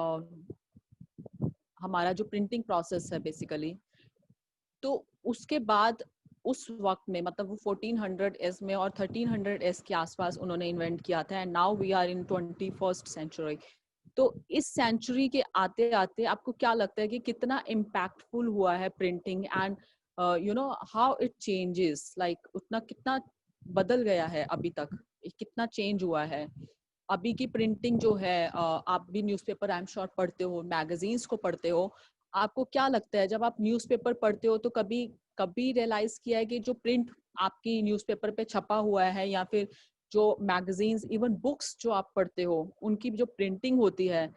हमारा जो प्रिंटिंग प्रोसेस है बेसिकली, तो उसके बाद उस वक्त में, मतलब वो 1400 एस में और 1300 एस के आसपास उन्होंने इन्वेंट किया था, and now we are in 21st century. तो इस सेंचुरी के आते आते आपको क्या लगता है कि कितना इम्पैक्टफुल हुआ है printing, and you know how it changes, like उतना कितना बदल गया है अभी तक, कितना चेंज हुआ है अभी की प्रिंटिंग जो है? आप भी न्यूज़पेपर आई एम श्योर पढ़ते हो, मैगजीन्स को पढ़ते हो, आपको क्या लगता है जब आप न्यूज़पेपर पढ़ते हो तो कभी कभी रियलाइज किया है कि जो प्रिंट आपकी न्यूज़पेपर पे छपा हुआ है या फिर जो मैगजीन्स, इवन बुक्स जो आप पढ़ते हो, उनकी जो प्रिंटिंग होती है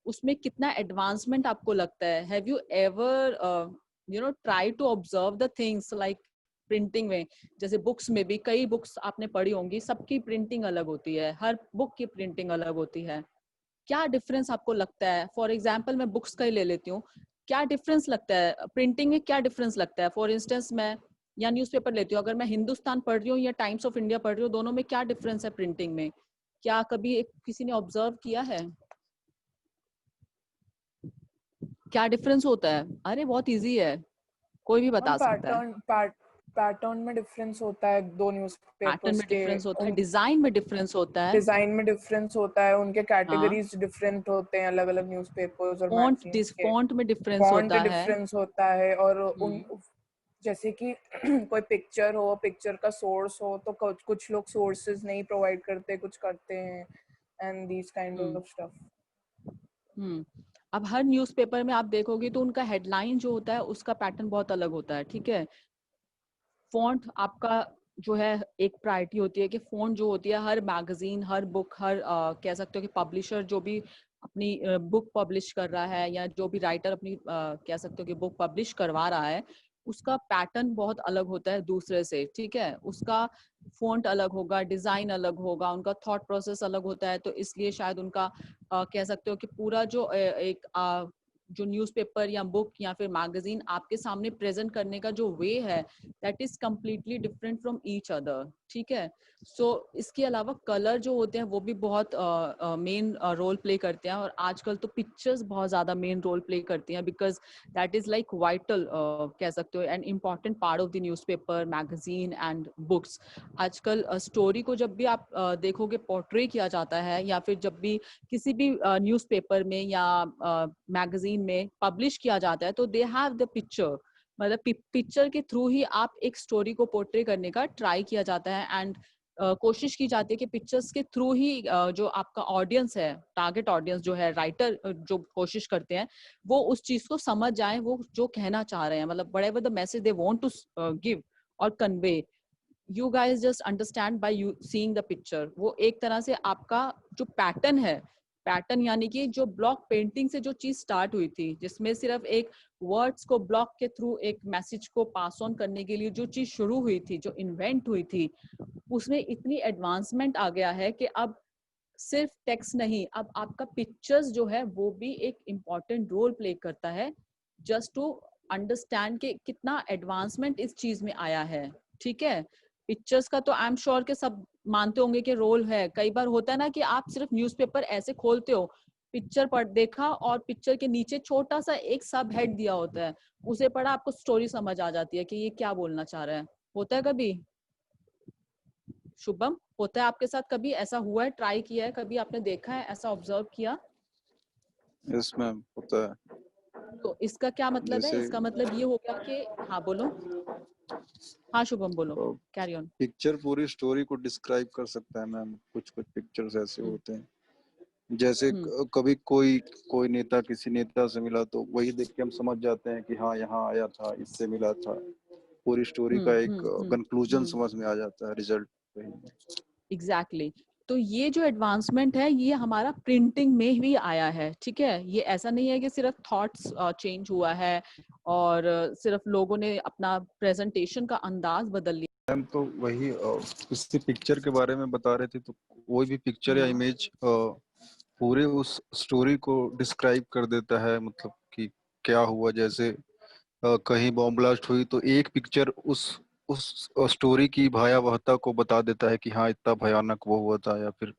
उसमें कितना एडवांसमेंट आपको लगता है? Have you ever you know try to observe the things like printing में? जैसे बुक्स में भी कई बुक्स आपने पढ़ी होंगी, सबकी प्रिंटिंग अलग होती है, हर बुक की प्रिंटिंग अलग होती है। क्या डिफरेंस आपको लगता है? फॉर एग्जाम्पल मैं बुक्स का ही ले लेती हूँ, क्या डिफरेंस लगता है प्रिंटिंग में? क्या डिफरेंस लगता है? फॉर इंस्टेंस मैं या न्यूज़पेपर लेती हूँ, अगर मैं हिंदुस्तान पढ़ रही हूँ या टाइम्स ऑफ इंडिया पढ़ रही हूँ, दोनों में क्या डिफरेंस है प्रिंटिंग में? क्या कभी किसी ने ऑब्जर्व किया है क्या डिफरेंस होता है? अरे बहुत इजी है, कोई भी मैम बता सकता है। पैटर्न में डिफरेंस होता है दो पैटर्न न्यूज़पेपर्स में के। डिफरेंस होता है, डिजाइन में डिफरेंस होता है। डिजाइन में डिफरेंस होता है, उनके हाँ, कैटेगरीज डिफरेंट होते हैं अलग अलग न्यूज़पेपर्स और मैगजीन्स के। फॉन्ट में डिफरेंस फॉन्ट होता है। डिफरेंस होता है, और उन जैसे कि कोई पिक्चर हो, पिक्चर का सोर्स हो, तो कुछ लोग सोर्सेज नहीं प्रोवाइड करते, कुछ करते हैं, and these kind hmm of stuff. अब हर न्यूज़पेपर में आप देखोगे तो उनका हेडलाइन जो होता है उसका पैटर्न बहुत अलग होता है, ठीक है। फॉन्ट आपका जो है एक प्रायोरिटी होती है कि फॉन्ट जो होती है हर मैगजीन, हर बुक, हर कह सकते हो कि पब्लिशर जो भी अपनी बुक पब्लिश कर रहा है या जो भी राइटर अपनी कह सकते हो कि बुक पब्लिश करवा रहा है, उसका पैटर्न बहुत अलग होता है दूसरे से, ठीक है, उसका फॉन्ट अलग होगा, डिजाइन अलग होगा, उनका थॉट प्रोसेस अलग होता है, तो इसलिए शायद उनका कह सकते हो कि पूरा जो एक जो न्यूज़पेपर या बुक या फिर मैगजीन आपके सामने प्रेजेंट करने का जो वे है that is completely different from each other, ठीक है। सो इसके अलावा कलर जो होते हैं वो भी बहुत मेन रोल प्ले करते हैं, और आजकल तो पिक्चर्स बहुत ज्यादा मेन रोल प्ले करती हैं, because that is like vital कह सकते हो an important part of the newspaper, magazine and books. आजकल स्टोरी को जब भी आप देखोगे पोर्ट्रे किया जाता है, या फिर जब भी किसी भी न्यूज़पेपर में या मैगजीन में पब्लिश किया जाता है, तो दे हैव द पिक्चर, मतलब पिक्चर के थ्रू ही आप एक स्टोरी को पोर्ट्रे करने का ट्राई किया जाता है, एंड कोशिश की जाती है कि पिक्चर्स के थ्रू ही जो आपका ऑडियंस है, टारगेट ऑडियंस जो है, राइटर जो कोशिश करते हैं वो उस चीज को समझ जाए, वो जो कहना चाह रहे हैं, मतलब whatever the message they want to give और convey, you guys just understand by you seeing the picture. वो एक तरह से आपका जो पैटर्न है, पैटर्न यानी कि जो ब्लॉक पेंटिंग से जो चीज स्टार्ट हुई थी, जिसमें सिर्फ एक वर्ड्स को ब्लॉक के थ्रू एक मैसेज को पास ऑन करने के लिए जो चीज शुरू हुई थी, जो इन्वेंट हुई थी, उसमें इतनी एडवांसमेंट आ गया है कि अब सिर्फ टेक्स्ट नहीं, अब आपका पिक्चर्स जो है वो भी एक इम्पॉर्टेंट रोल प्ले करता है, जस्ट टू अंडरस्टैंड कि कितना एडवांसमेंट इस चीज में आया है, ठीक है। पिक्चर्स का तो आई एम श्योर के सब मानते होंगे कि रोल है। कई बार होता है ना कि आप सिर्फ न्यूज़पेपर ऐसे खोलते हो, पिक्चर पढ़ देखा और पिक्चर के नीचे छोटा सा एक सब हेड दिया होता है, उसे पढ़ा आपको स्टोरी समझ आ जाती है कि ये क्या बोलना चाह रहा है। होता है कभी शुभम, होता है आपके साथ कभी ऐसा हुआ है, ट्राई किया है कभी, आपने देखा है, ऐसा ऑब्जर्व किया? यस मैम, होता है। तो इसका क्या मतलब है? जैसे इसका मतलब ये हो गया कि, हाँ बोलो, हाँ शुभम बोलो, कैरी ऑन। पिक्चर पूरी स्टोरी को डिस्क्राइब कर सकता है मैम। कुछ कुछ पिक्चर्स ऐसे होते हैं, जैसे कभी कोई कोई नेता किसी नेता से मिला तो वही देख के हम समझ जाते हैं कि हाँ यहाँ आया था, इससे मिला था, पूरी स्टोरी का एक कंक्लूजन समझ में आ जाता है, रिजल्ट वही है। एग्जैक्टली। तो ये जो एडवांसमेंट है ये हमारा प्रिंटिंग में भी आया है, ठीक है। ये ऐसा नहीं है कि सिर्फ थॉट्स चेंज हुआ है और सिर्फ लोगों ने अपना प्रेजेंटेशन का अंदाज बदल लिया। मैम तो वही किसी पिक्चर के बारे में बता रहे थे, तो कोई भी पिक्चर या इमेज पूरे उस स्टोरी को डिस्क्राइब कर देता है, मतलब कि क्या हुआ। जैसे कहीं बॉम्ब ब्लास्ट हुई तो एक पिक्चर उस स्टोरी की भयावहता को बता देता है कि हाँ इतना भयानक वो हुआ था। या फिर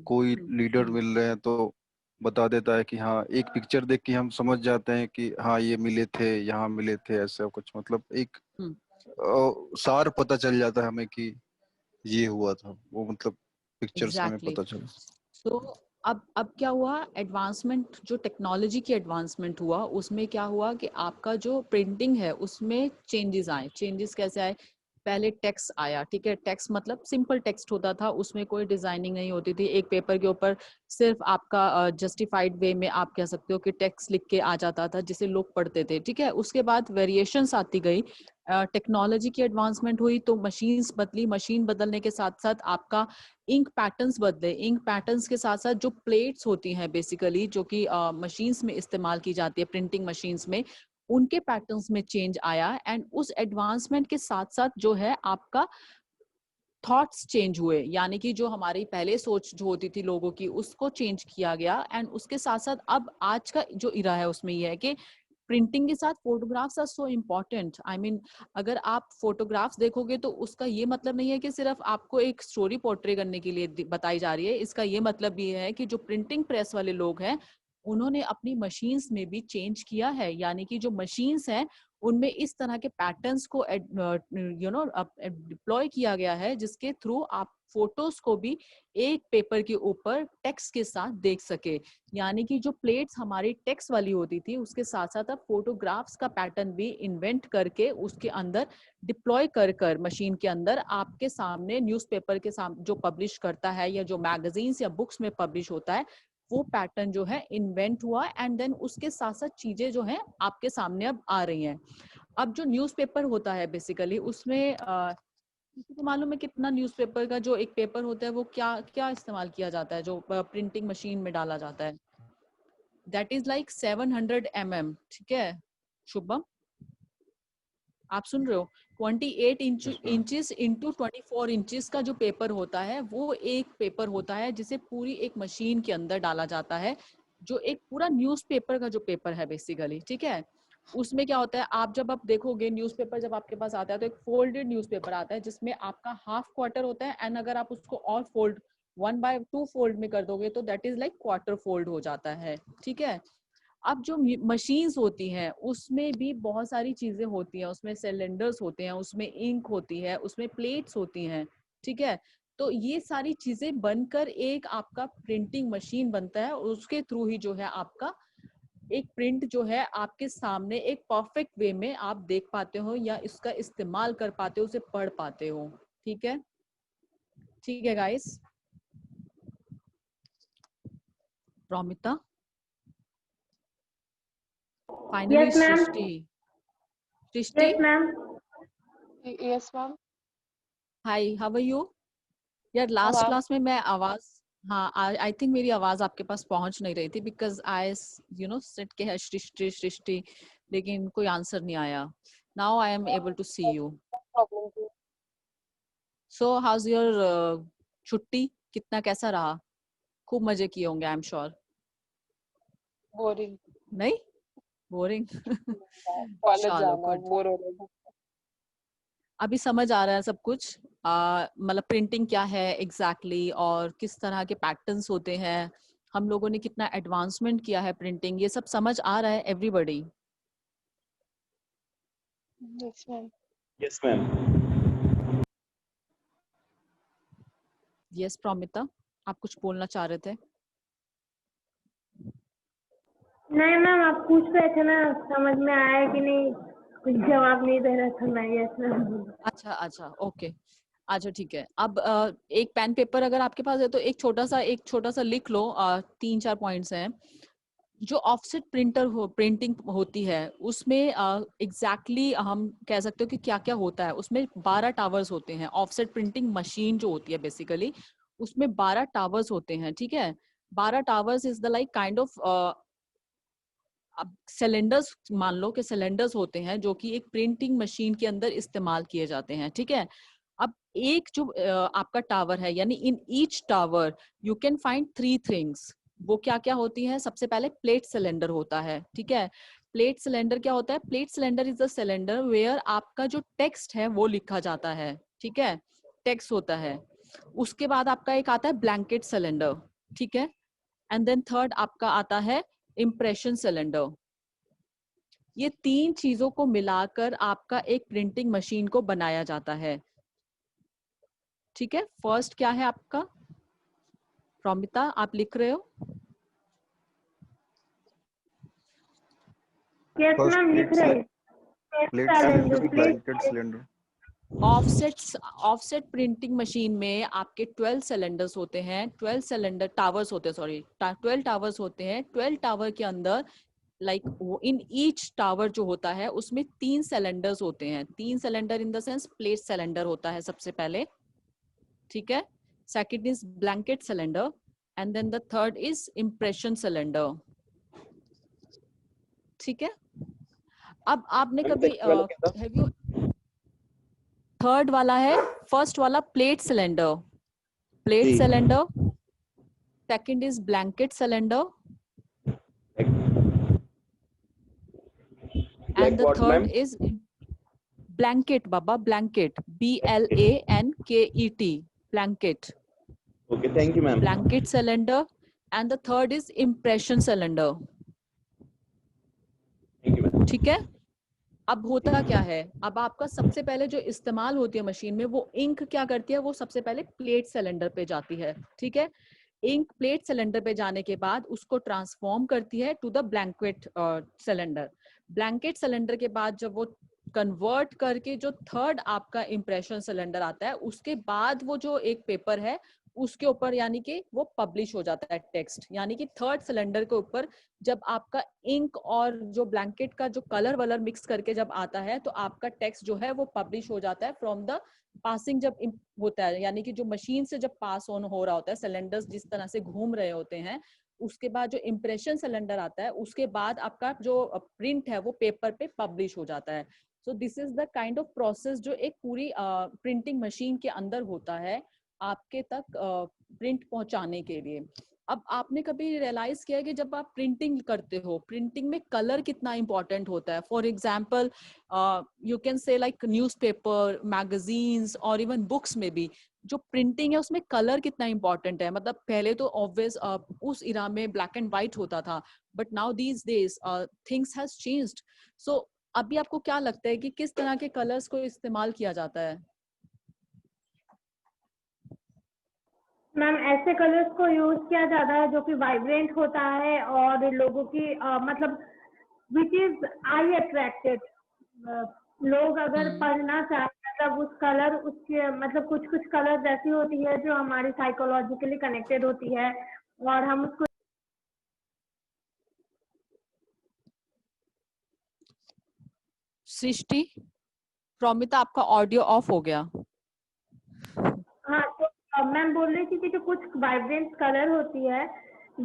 कोई लीडर मिल रहे हैं तो बता देता है कि हाँ, एक पिक्चर देख के हम समझ जाते हैं कि हाँ ये मिले थे, यहाँ मिले थे, ऐसा कुछ, मतलब एक सार पता चल जाता है हमें कि ये हुआ था वो, मतलब पिक्चर्स में एग्जैक्टली। पता चला। तो अब क्या हुआ, एडवांसमेंट, जो टेक्नोलॉजी की एडवांसमेंट हुआ उसमें क्या हुआ कि आपका जो प्रिंटिंग है उसमें चेंजेस आए। चेंजेस कैसे आए? पहले टेक्स्ट आया, ठीक है, टेक्स्ट मतलब सिंपल टेक्स्ट होता था, उसमें कोई डिजाइनिंग नहीं होती थी, एक पेपर के ऊपर सिर्फ आपका जस्टिफाइड वे में आप कह सकते हो कि टेक्स्ट लिख के आ जाता था जिसे लोग पढ़ते थे, ठीक है। उसके बाद वेरिएशंस आती गई, टेक्नोलॉजी की एडवांसमेंट हुई तो मशीन्स बदली, मशीन बदलने के साथ साथ आपका इंक पैटर्न्स बदले, इंक पैटर्न्स के साथ साथ जो प्लेट्स होती हैं बेसिकली, जो कि मशीन्स में इस्तेमाल की जाती है, प्रिंटिंग मशीन्स में, उनके पैटर्न्स में चेंज आया। एंड उस एडवांसमेंट के साथ साथ जो है आपका थॉट्स चेंज हुए, यानी कि जो हमारी पहले सोच जो होती थी लोगों की उसको चेंज किया गया। एंड उसके साथ साथ अब आज का जो इरा है उसमें ये है कि प्रिंटिंग के साथ photographs are so important. I mean अगर आप फोटोग्राफ्स देखोगे तो उसका ये मतलब नहीं है कि सिर्फ आपको एक स्टोरी पोर्ट्रे करने के लिए बताई जा रही है, इसका ये मतलब भी है कि जो प्रिंटिंग प्रेस वाले लोग हैं उन्होंने अपनी मशीन्स में भी चेंज किया है, यानी कि जो मशीन्स हैं उनमें इस तरह के पैटर्न्स को डिप्लॉय किया गया है जिसके थ्रू आप फोटोज को भी एक पेपर के ऊपर टेक्स्ट के साथ देख सके। यानी कि जो प्लेट्स हमारी टेक्स्ट वाली होती थी उसके साथ साथ अब फोटोग्राफ्स का पैटर्न भी इन्वेंट करके उसके अंदर डिप्लॉय कर कर मशीन के अंदर आपके सामने न्यूज़पेपर के सामने जो पब्लिश करता है या जो मैगजीन्स या बुक्स में पब्लिश होता है वो पैटर्न जो है इन्वेंट हुआ। एंड देन उसके साथ साथ चीजें जो है आपके सामने अब आ रही हैं। अब जो न्यूज़पेपर होता है बेसिकली उसमें किसी को मालूम है कितना न्यूज़पेपर का जो एक पेपर होता है वो क्या क्या इस्तेमाल किया जाता है जो प्रिंटिंग मशीन में डाला जाता है? दैट इज लाइक 700 mm, ठीक है शुभम? आप सुन रहे हो? 28 इंचेस इंटू 24 इंचेस का जो पेपर होता है वो एक पेपर होता है जिसे पूरी एक मशीन के अंदर डाला जाता है, जो एक पूरा न्यूज़पेपर का जो पेपर है बेसिकली, ठीक है। उसमें क्या होता है, आप जब आप देखोगे न्यूज़पेपर जब आपके पास आता है तो एक फोल्डेड न्यूज़पेपर आता है जिसमें आपका हाफ क्वार्टर होता है, एंड अगर आप उसको और फोल्ड 1/2 फोल्ड में कर दोगे तो that is like quarter fold हो जाता है, ठीक है। अब जो मशीन्स होती हैं उसमें भी बहुत सारी चीजें होती हैं, उसमें सिलेंडर्स होते हैं, उसमें इंक होती है, उसमें प्लेट्स होती हैं, ठीक है। तो ये सारी चीजें बनकर एक आपका प्रिंटिंग मशीन बनता है, उसके थ्रू ही जो है आपका एक प्रिंट जो है आपके सामने एक परफेक्ट वे में आप देख पाते हो या इसका इस्तेमाल कर पाते हो, उसे पढ़ पाते हो, ठीक है। ठीक है guys. Promita, finally Yes, ma'am. Srishti, Yes, ma'am. Yes, ma'am. Hi, how are you? यार लास्ट क्लास में मैं आवाज, हाँ आई थिंक मेरी आवाज आपके पास पहुंच नहीं रही थी बिकॉज आई सेट के है सृष्टि सृष्टि, लेकिन कोई आंसर नहीं आया। Now I am able to see you. So how's your छुट्टी, कितना कैसा रहा? खूब मजे किए होंगे आई एम श्योर। बोरिंग। नहीं बोरिंग? कॉलेज चलो जाना गुड। बोर हो रहा है। अभी समझ आ रहा है सब कुछ, मतलब प्रिंटिंग क्या है एग्जैक्टली और किस तरह के पैटर्न्स होते हैं, हम लोगों ने कितना एडवांसमेंट किया है प्रिंटिंग, ये सब समझ आ रहा है everybody? Yes, ma'am. Yes ma'am. Yes Promita, आप कुछ बोलना चाह रहे थे? नहीं मैम, आप पूछ रहे थे ना, समझ में आया कि नहीं, कुछ जवाब नहीं दे रहा था मैं। Yes ma'am. अच्छा अच्छा ओके, अच्छा ठीक है। अब एक पेन पेपर अगर आपके पास है तो एक छोटा सा लिख लो, 3-4 पॉइंट्स हैं। जो ऑफसेट प्रिंटिंग होती है उसमें एग्जैक्टली हम कह सकते हो कि क्या क्या होता है। उसमें 12 टावर्स होते हैं। ऑफसेट प्रिंटिंग मशीन जो होती है बेसिकली उसमें 12 टावर्स होते हैं, ठीक है। 12 towers is the like kind of, अब सिलेंडर्स मान लो कि सिलेंडर्स होते हैं जो कि एक प्रिंटिंग मशीन के अंदर इस्तेमाल किए जाते हैं, ठीक है। अब एक जो आपका टावर है, यानी in each tower you can find 3 things. वो क्या क्या होती है? सबसे पहले प्लेट सिलेंडर होता है, ठीक है। प्लेट सिलेंडर क्या होता है? Plate cylinder is the cylinder where आपका जो टेक्स्ट है वो लिखा जाता है, ठीक है, टेक्स्ट होता है। उसके बाद आपका एक आता है ब्लैंकेट सिलेंडर, ठीक है। एंड देन थर्ड आपका आता है इम्प्रेशन सिलेंडर। ये 3 चीजों को मिलाकर आपका एक प्रिंटिंग मशीन को बनाया जाता है, ठीक है। फर्स्ट क्या है आपका? प्रोमिता आप लिख रहे हो? यस मैम, लिख रहे हैं। Plate cylinder, blanket cylinder. Offset printing machine में आपके 12 सिलेंडर्स होते हैं, 12 सिलेंडर टावर्स होते हैं, सॉरी 12 टावर्स होते हैं। 12 टावर के अंदर लाइक इन ईच टावर जो होता है उसमें 3 सिलेंडर्स होते हैं। 3 cylinder in the sense plate cylinder होता है सबसे पहले, ठीक है। Second is blanket cylinder and then the third is impression cylinder, ठीक है। अब आपने कभी हैव यू, थर्ड वाला है, फर्स्ट वाला प्लेट सिलेंडर, प्लेट जी। Cylinder. Second is blanket cylinder and the third is blanket, बाबा blanket, BLANKET, blanket. Okay, thank you ma'am. Blanket cylinder and the third is impression cylinder, thank you ma'am. ठीक है। अब होता क्या है, अब आपका सबसे पहले जो इस्तेमाल होती है मशीन में वो इंक क्या करती है, वो सबसे पहले प्लेट सिलेंडर पे जाती है, ठीक है। इंक प्लेट सिलेंडर पे जाने के बाद उसको ट्रांसफॉर्म करती है to the blanket cylinder. Blanket cylinder के बाद जब वो कन्वर्ट करके जो थर्ड आपका इम्प्रेशन सिलेंडर आता है, उसके बाद वो जो एक पेपर है उसके ऊपर यानी कि वो पब्लिश हो जाता है टेक्स्ट। यानी कि थर्ड सिलेंडर के ऊपर जब आपका इंक और जो ब्लैंकेट का जो कलर वलर मिक्स करके जब आता है तो आपका टेक्स्ट जो है वो पब्लिश हो जाता है फ्रॉम द पासिंग जब होता है, यानी कि जो मशीन से जब पास ऑन हो रहा होता है, सिलेंडर्स जिस तरह से घूम रहे होते हैं, उसके बाद जो इम्प्रेशन सिलेंडर आता है उसके बाद आपका जो प्रिंट है वो पेपर पे पब्लिश हो जाता है। So this is the kind of process जो एक पूरी प्रिंटिंग मशीन के अंदर होता है आपके तक प्रिंट पहुंचाने के लिए। अब आपने कभी रियलाइज किया है कि जब आप प्रिंटिंग करते हो, प्रिंटिंग में कलर कितना इंपॉर्टेंट होता है? For example you can say like newspaper, magazines और इवन बुक्स में भी जो प्रिंटिंग है उसमें कलर कितना इंपॉर्टेंट है। मतलब पहले तो ऑब्वियस उस इरा में ब्लैक एंड व्हाइट होता था, but now these days things has changed. So अभी आपको क्या लगता है कि किस तरह के कलर्स को इस्तेमाल किया जाता है? मैम ऐसे कलर्स को यूज किया जाता है जो कि वाइब्रेंट होता है और लोगों की मतलब विच इज आई अट्रैक्टेड। लोग अगर पढ़ना चाहे मतलब उस कलर उसके मतलब कुछ कुछ कलर ऐसी होती है जो हमारी साइकोलॉजिकली कनेक्टेड होती है और हम उसको। सृष्टि, प्रोमिता आपका ऑडियो ऑफ हो गया। हाँ तो मैम बोल रही थी कि जो कुछ वाइब्रेंट कलर होती है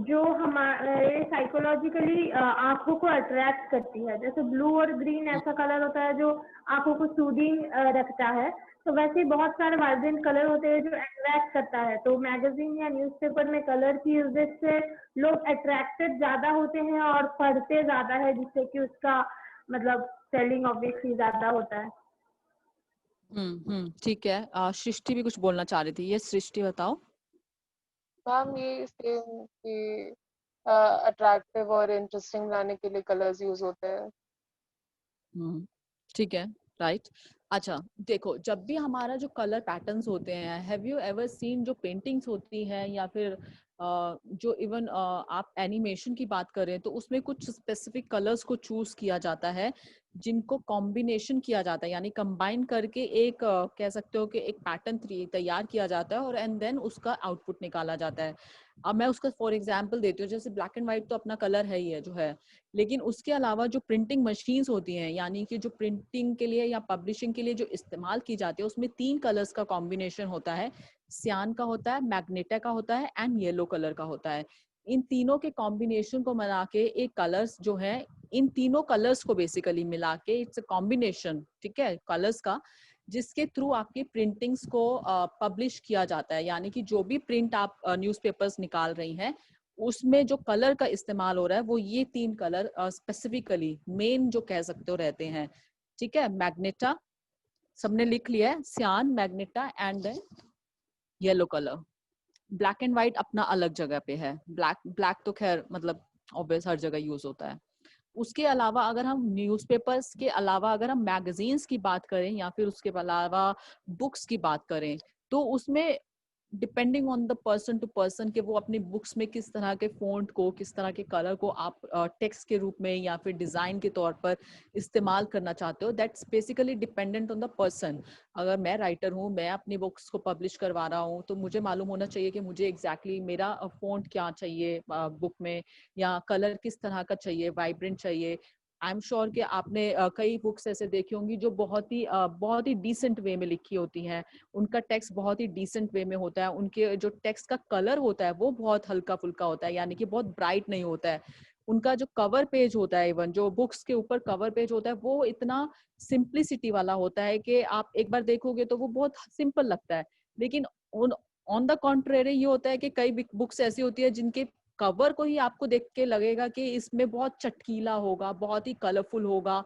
जो हमारे साइकोलॉजिकली आंखों को अट्रैक्ट करती है, जैसे ब्लू और ग्रीन ऐसा कलर होता है जो आंखों को सूदिंग रखता है, तो वैसे ही बहुत सारे वाइब्रेंट कलर होते हैं जो अट्रैक्ट करता है। तो मैगजीन या न्यूज़पेपर में कलर की यूजेज से लोग अट्रैक्टेड ज्यादा होते हैं और पढ़ते ज्यादा है, जिससे कि उसका मतलब सेलिंग ऑब्वियसली ज्यादा होता है। ठीक है। सृष्टि भी कुछ बोलना चाह रही थी। ये सृष्टि बताओ। मैम ये सेम कि अट्रैक्टिव और इंटरेस्टिंग बनाने के लिए कलर्स यूज होते हैं। ठीक है, राइट। अच्छा देखो, जब भी हमारा जो कलर पैटर्न्स होते हैं, हैव यू एवर सीन जो पेंटिंग्स होती हैं या फिर जो इवन आप एनिमेशन की बात करें तो उसमें कुछ स्पेसिफिक कलर्स को चूज किया जाता है जिनको कॉम्बिनेशन किया जाता है, यानी कंबाइन करके एक कह सकते हो कि एक पैटर्न तैयार किया जाता है और एंड देन उसका आउटपुट निकाला जाता है। अब मैं उसका फॉर एग्जांपल देती हूँ, जैसे ब्लैक एंड व्हाइट तो अपना कलर है ही है जो है, लेकिन उसके अलावा जो प्रिंटिंग मशीन्स होती हैं, यानी कि जो प्रिंटिंग के लिए या पब्लिशिंग के लिए जो इस्तेमाल की जाती है, उसमें 3 कलर्स का कॉम्बिनेशन होता है। सियान का होता है, मैग्नेटा का होता है एंड येलो कलर का होता है। इन तीनों के कॉम्बिनेशन को मिला के एक कलर्स जो है, इन तीनों कलर्स को बेसिकली मिला के इट्स अ कॉम्बिनेशन, ठीक है, कलर्स का, जिसके थ्रू आपकी प्रिंटिंग्स को पब्लिश किया जाता है। यानी कि जो भी प्रिंट आप न्यूज़पेपर्स निकाल रही हैं उसमें जो कलर का इस्तेमाल हो रहा है वो ये 3 कलर स्पेसिफिकली मेन जो कह सकते हो रहते हैं। ठीक है, मैग्नेटा सबने लिख लिया है, cyan, magenta and then yellow colour. Black and white अपना अलग जगह पे है। ब्लैक तो खैर मतलब ऑब्वियस हर जगह यूज होता है। उसके अलावा अगर हम न्यूज़पेपर्स के अलावा अगर हम मैगजीन्स की बात करें या फिर उसके अलावा बुक्स की बात करें, तो उसमें depending on the person to person के वो अपनी बुक्स में किस तरह के फॉन्ट को, किस तरह के कलर को आप टेक्स्ट के रूप में या फिर डिजाइन के तौर पर इस्तेमाल करना चाहते हो, that's basically dependent on the person. अगर मैं राइटर हूँ, मैं अपनी बुक्स को पब्लिश करवा रहा हूँ, तो मुझे मालूम होना चाहिए कि मुझे एग्जैक्टली मेरा फॉन्ट क्या चाहिए बुक में, या कलर किस तरह का चाहिए, वाइब्रेंट चाहिए। आई एम श्योर कि आपने कई बुक्स ऐसे देखी होंगी जो बहुत ही डिसेंट वे में लिखी होती हैं, उनका टेक्स्ट बहुत ही डिसेंट वे में होता है, उनके जो टेक्स्ट का कलर होता है वो बहुत हल्का फुल्का होता है, यानी कि बहुत ब्राइट नहीं होता है। उनका जो कवर पेज होता है, इवन जो बुक्स के ऊपर कवर पेज होता है, वो इतना सिंप्लिसिटी वाला होता है कि आप एक बार देखोगे तो वो बहुत सिंपल लगता है। लेकिन ऑन द कॉन्ट्रेरी ये होता है कि कई बुक्स ऐसी होती है जिनके कवर को ही आपको देख के लगेगा कि इसमें बहुत चटकीला होगा, बहुत ही कलरफुल होगा।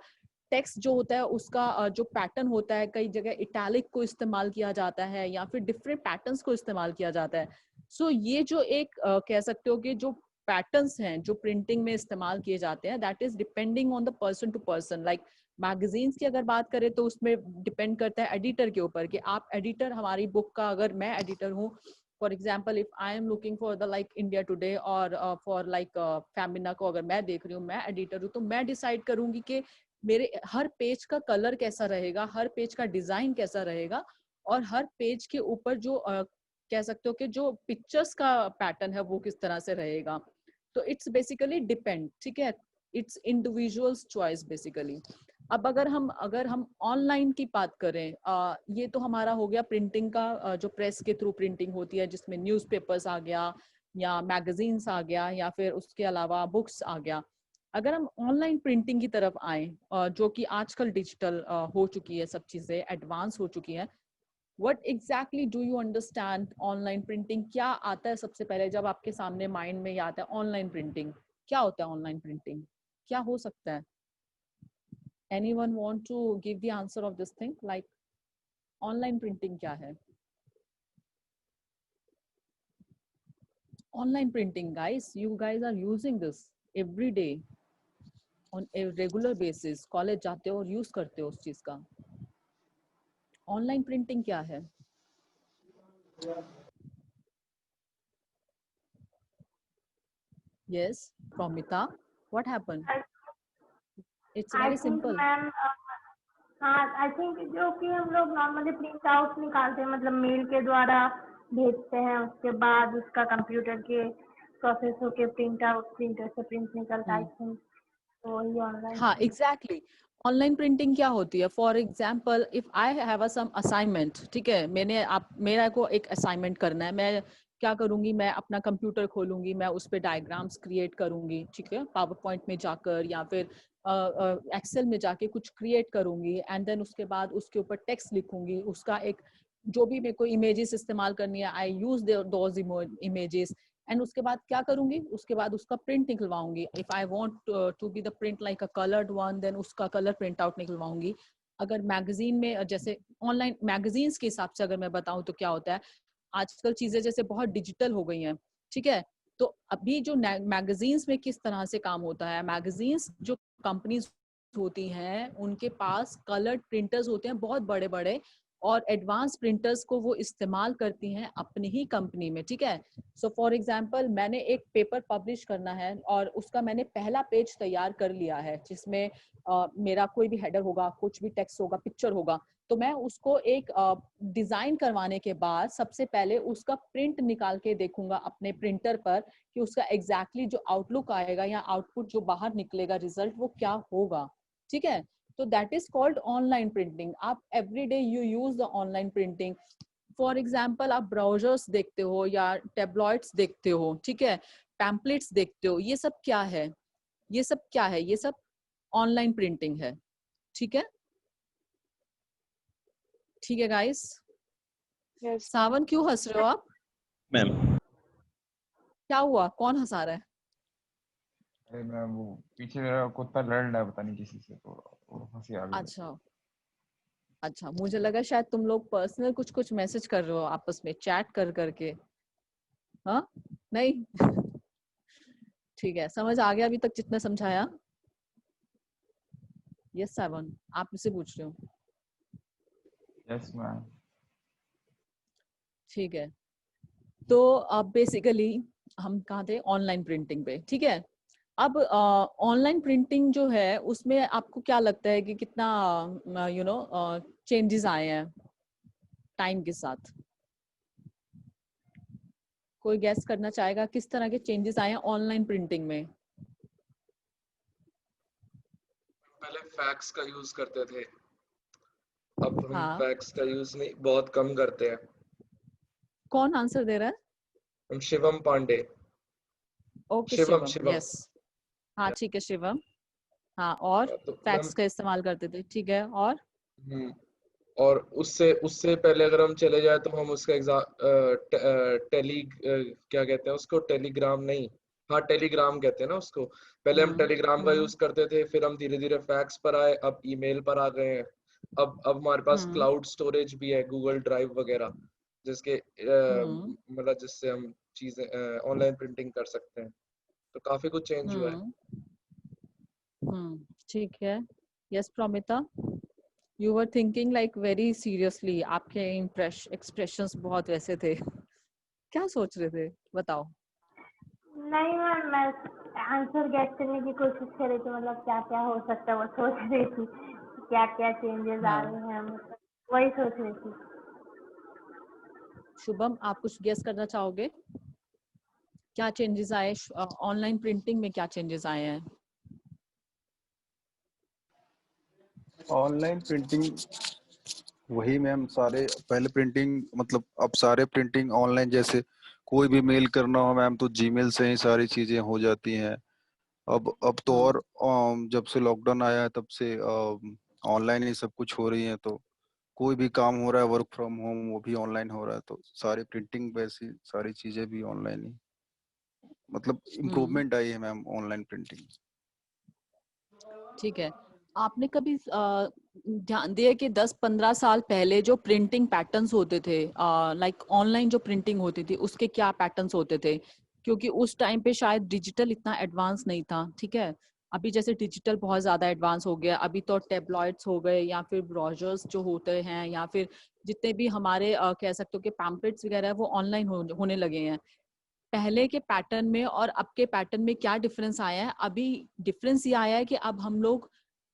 टेक्स्ट जो होता है उसका जो पैटर्न होता है, कई जगह इटैलिक को इस्तेमाल किया जाता है या फिर डिफरेंट पैटर्न्स को इस्तेमाल किया जाता है। सो ये जो एक कह सकते हो कि जो पैटर्न्स हैं जो प्रिंटिंग में इस्तेमाल किए जाते हैं, that is depending on the person to person. Like magazines की अगर बात करें तो उसमें डिपेंड करता है एडिटर के ऊपर कि आप एडिटर, हमारी बुक का अगर मैं एडिटर हूँ, for example if I am looking for the like India today और फॉर लाइक फेमिना को अगर मैं देख रही हूँ, मैं एडिटर हूँ, तो मैं डिसाइड करूंगी कि मेरे हर पेज का कलर कैसा रहेगा, हर पेज का डिजाइन कैसा रहेगा, और हर पेज के ऊपर जो कह सकते हो कि जो पिक्चर्स का पैटर्न है वो किस तरह से रहेगा। तो इट्स बेसिकली डिपेंड, ठीक है, इट्स इंडिविजुअल्स चॉइस बेसिकली। अब अगर हम ऑनलाइन की बात करें, ये तो हमारा हो गया प्रिंटिंग का, जो प्रेस के थ्रू प्रिंटिंग होती है जिसमें न्यूज़पेपर्स आ गया या मैगजीन्स आ गया या फिर उसके अलावा बुक्स आ गया। अगर हम ऑनलाइन प्रिंटिंग की तरफ आए, जो कि आजकल डिजिटल हो चुकी है, सब चीजें एडवांस हो चुकी हैं, what exactly do you understand online printing? क्या आता है सबसे पहले जब आपके सामने माइंड में ये आता है ऑनलाइन प्रिंटिंग? क्या होता है ऑनलाइन प्रिंटिंग? क्या हो सकता है? Anyone want to give the answer of this thing, like online printing क्या है? Online printing, guys, you guys are using this every day on a regular basis. College जाते हो और यूज करते हो उस चीज का। ऑनलाइन प्रिंटिंग क्या है? Yes, Promita, what happened? It's I very think simple. Ma'am हाँ आई थिंक जो कि हम लोग नॉर्मली प्रिंट आउट निकालते हैं, मतलब मेल के द्वारा भेजते हैं, उसके बाद उसका कंप्यूटर के प्रोसेस होके प्रिंट आउट प्रिंटर से प्रिंट निकलता है, आई थिंक तो वही ऑनलाइन। हाँ, एग्जैक्टली। ऑनलाइन प्रिंटिंग क्या होती है? For example, if I have some assignment, ठीक है, मेरा को एक असाइनमेंट करना है, मैं क्या करूंगी, मैं अपना कंप्यूटर खोलूंगी, मैं उस पर डायग्राम्स क्रिएट करूंगी, ठीक है, पावर पॉइंट में जाकर या फिर एक्सेल में जाके कुछ क्रिएट करूंगी, एंड देन उसके बाद उसके ऊपर टेक्स्ट लिखूंगी, उसका एक जो भी मेरे को इमेजेस इस्तेमाल करनी है, I use those images, and उसके बाद क्या करूंगी, उसके बाद उसका प्रिंट निकलवाऊंगी। If I want to be the print like a coloured one, then उसका कलर प्रिंट आउट निकलवाऊंगी। अगर मैगजीन में, जैसे ऑनलाइन मैगजीन्स के हिसाब से अगर मैं बताऊं तो क्या होता है, आजकल चीजें जैसे बहुत डिजिटल हो गई हैं, ठीक है, तो अभी जो मैगजीन्स में किस तरह से काम होता है, मैगजीन्स जो कंपनीज होती हैं उनके पास कलर्ड प्रिंटर्स होते हैं बहुत बड़े बड़े, और एडवांस प्रिंटर्स को वो इस्तेमाल करती हैं अपनी ही कंपनी में, ठीक है। सो फॉर एग्जांपल, मैंने एक पेपर पब्लिश करना है और उसका मैंने पहला पेज तैयार कर लिया है, जिसमें मेरा कोई भी हेडर होगा, कुछ भी टेक्स्ट होगा, पिक्चर होगा, तो मैं उसको एक डिजाइन करवाने के बाद सबसे पहले उसका प्रिंट निकाल के देखूंगा अपने प्रिंटर पर कि उसका एग्जैक्टली जो आउटलुक आएगा या आउटपुट जो बाहर निकलेगा रिजल्ट, वो क्या होगा, ठीक है। तो that is called online printing. आप everyday you use the online printing. For example, आप ब्राउजर्स देखते हो या टेबलॉइड्स देखते हो, ठीक है, पैम्पलेट्स देखते हो, ये सब क्या है? ये सब क्या है? ये सब ऑनलाइन प्रिंटिंग है, ठीक है। ठीक है गाइस। Yes. सावन, क्यों हंस रहे हो आप? मैम क्या हुआ? कौन हंसा रहा है? अरे मैं वो पीछे मेरा कुत्ता लड़ रहा है पता नहीं किसी से, तो वो हंसी आ गई। अच्छा अच्छा, मुझे लगा शायद तुम लोग पर्सनल कुछ कुछ मैसेज कर रहे हो आपस में, चैट कर करके। हाँ, नहीं ठीक है, समझ आ गया अभी तक जितना समझाया? यस सावन, आप मुझसे पूछ रहे हो? Yes ma'am. ठीक है, तो अब बेसिकली हम कहाँ थे? ऑनलाइन प्रिंटिंग पे, ठीक है। अब ऑनलाइन प्रिंटिंग जो है उसमें आपको क्या लगता है कि कितना चेंजेस आए हैं टाइम के साथ? कोई गैस करना चाहेगा किस तरह के चेंजेस आए हैं ऑनलाइन प्रिंटिंग में? पहले फैक्स का यूज करते थे, अब हम हाँ, फैक्स का यूज नहीं, बहुत कम करते हैं। कौन आंसर दे रहा है? हम शिवम पांडे। ओके, शिवम शिवम, शिवम। यस, हाँ ठीक है शिवम। हाँ, और तो फैक्स का इस्तेमाल करते थे, ठीक है, और और उससे उससे पहले अगर हम चले जाए तो हम उसका क्या कहते हैं उसको, टेलीग्राम नहीं, हाँ टेलीग्राम कहते हैं ना उसको। पहले हम टेलीग्राम का यूज करते थे, फिर हम धीरे धीरे फैक्स पर आए, अब ईमेल पर आ गए हैं। अब हमारे पास क्लाउड स्टोरेज भी है, गूगल ड्राइव वगैरह, जिसके मतलब जिससे हम चीजें ऑनलाइन प्रिंटिंग कर सकते हैं। तो काफी कुछ चेंज हुआ है। ठीक है। Yes Promita, you were thinking like very seriously, आपके एक्सप्रेशंस बहुत वैसे थे। क्या सोच रहे थे, बताओ? नहीं मैम, मैं आंसर गेस करने की कोशिश कर रही थी, मतलब क्या क्या हो सकता है वो सोच रही थी, क्या क्या चेंजेस आ रहे हैं, मतलब वही सोच रही थी। शुभम, आप कुछ गेस करना चाहोगे? क्या चेंजेस आए ऑनलाइन प्रिंटिंग में? क्या चेंजेस आए हैं ऑनलाइन प्रिंटिंग? वही मैम, सारे पहले प्रिंटिंग मतलब अब सारे प्रिंटिंग ऑनलाइन, जैसे कोई भी मेल करना हो मैम तो जीमेल से ही सारी चीजें हो जाती हैं। अब तो और जब से लॉकडाउन आया है तब से ऑनलाइन ही सब कुछ हो रही है, तो कोई भी काम हो रहा है वर्क फ्रॉम होम वो भी ऑनलाइन हो रहा है, तो सारी प्रिंटिंग वैसी सारी चीजें भी ऑनलाइन ही, मतलब इम्प्रूवमेंट आई है मैम ऑनलाइन प्रिंटिंग। ठीक है, आपने कभी ध्यान दिया कि 10-15 साल पहले जो प्रिंटिंग पैटर्न्स होते थे, लाइक ऑनलाइन जो प्रिंटिंग होती थी उसके क्या पैटर्न्स होते थे? क्योंकि उस टाइम पे शायद डिजिटल इतना एडवांस नहीं था, ठीक है। अभी जैसे डिजिटल बहुत ज्यादा एडवांस हो गया, अभी तो टेबलॉइड्स हो गए या फिर ब्राउजर्स जो होते हैं या फिर जितने भी हमारे कह सकते हो कि पैम्पलेट्स वगैरह है वो ऑनलाइन होने लगे हैं। पहले के पैटर्न में और अब के पैटर्न में क्या डिफरेंस आया है? अभी डिफरेंस ये आया है कि अब हम लोग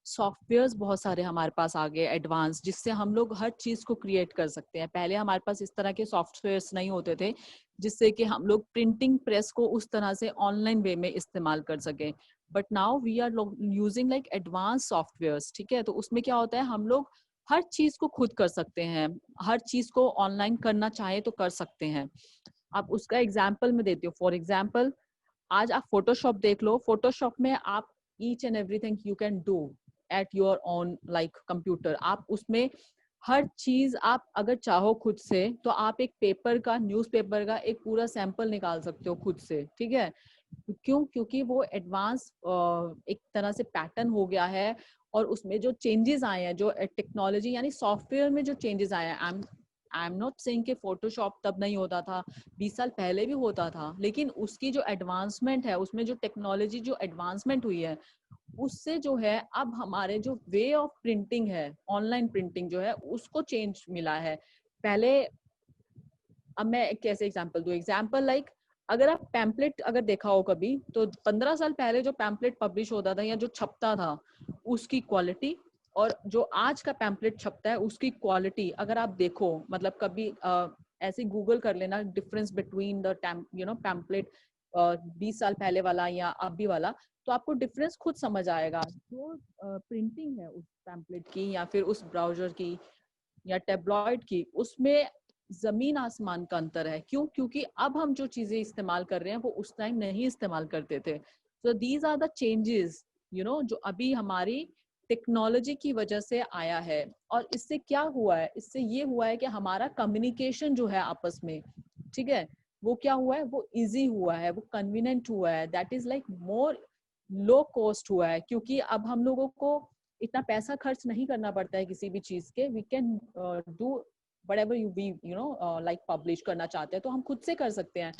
सॉफ्टवेयर्स बहुत सारे हमारे पास आ गए एडवांस, जिससे हम लोग हर चीज को क्रिएट कर सकते हैं। पहले हमारे पास इस तरह के सॉफ्टवेयर्स नहीं होते थे जिससे कि हम लोग प्रिंटिंग प्रेस को उस तरह से ऑनलाइन वे में इस्तेमाल कर सके। But now we are using like advance softwares, ठीक है। तो उसमें क्या होता है, हम लोग हर चीज को खुद कर सकते हैं, हर चीज को ऑनलाइन करना चाहे तो कर सकते हैं। अब उसका एग्जाम्पल मैं देती हूँ। फॉर एग्जाम्पल, आज आप फोटोशॉप देख लो, फोटोशॉप में आप each and everything you can do at your own like computer. आप उसमें हर चीज आप अगर चाहो खुद से तो आप एक पेपर का, न्यूज़पेपर का एक पूरा सैंपल निकाल सकते हो खुद से, ठीक है। क्यों? क्योंकि वो एडवांस एक तरह से पैटर्न हो गया है और उसमें जो चेंजेस आए हैं, जो टेक्नोलॉजी यानी सॉफ्टवेयर में जो चेंजेस आए हैं, आई एम नॉट सेइंग कि फोटोशॉप तब नहीं होता था, 20 साल पहले भी होता था, लेकिन उसकी जो एडवांसमेंट है, उसमें जो टेक्नोलॉजी जो एडवांसमेंट हुई है, उससे जो है अब हमारे जो वे ऑफ प्रिंटिंग है, ऑनलाइन प्रिंटिंग जो है, उसको चेंज मिला है। पहले, अब मैं एक कैसे एग्जांपल दूं, एग्जांपल लाइक अगर आप पैम्पलेट अगर देखा हो कभी, तो 15 साल पहले जो पैम्पलेट पब्लिश होता था या जो छपता था, उसकी क्वालिटी और जो आज का पैम्पलेट छपता है उसकी क्वालिटी अगर आप देखो, मतलब कभी ऐसे गूगल कर लेना डिफरेंस बिटवीन द पैम्पलेट 20 साल पहले वाला या अभी वाला, तो आपको डिफरेंस खुद समझ आएगा। जो प्रिंटिंग है उस पैम्पलेट की या फिर उस ब्राउजर की या टेबलॉइड की, उसमें जमीन आसमान का अंतर है। क्यों? क्योंकि अब हम जो चीजें इस्तेमाल कर रहे हैं वो उस टाइम नहीं इस्तेमाल करते थे। So these are the changes जो अभी हमारी टेक्नोलॉजी की वजह से आया है। और इससे क्या हुआ है? इससे ये हुआ है कि हमारा कम्युनिकेशन जो है आपस में, ठीक है, वो क्या हुआ है, वो इजी हुआ है, वो कन्वीनियंट हुआ है, that is like more low cost हुआ है। क्योंकि अब हम लोगों को इतना पैसा खर्च नहीं करना पड़ता है किसी भी चीज के। We can do whatever like publish करना चाहते हैं तो हम खुद से कर सकते हैं।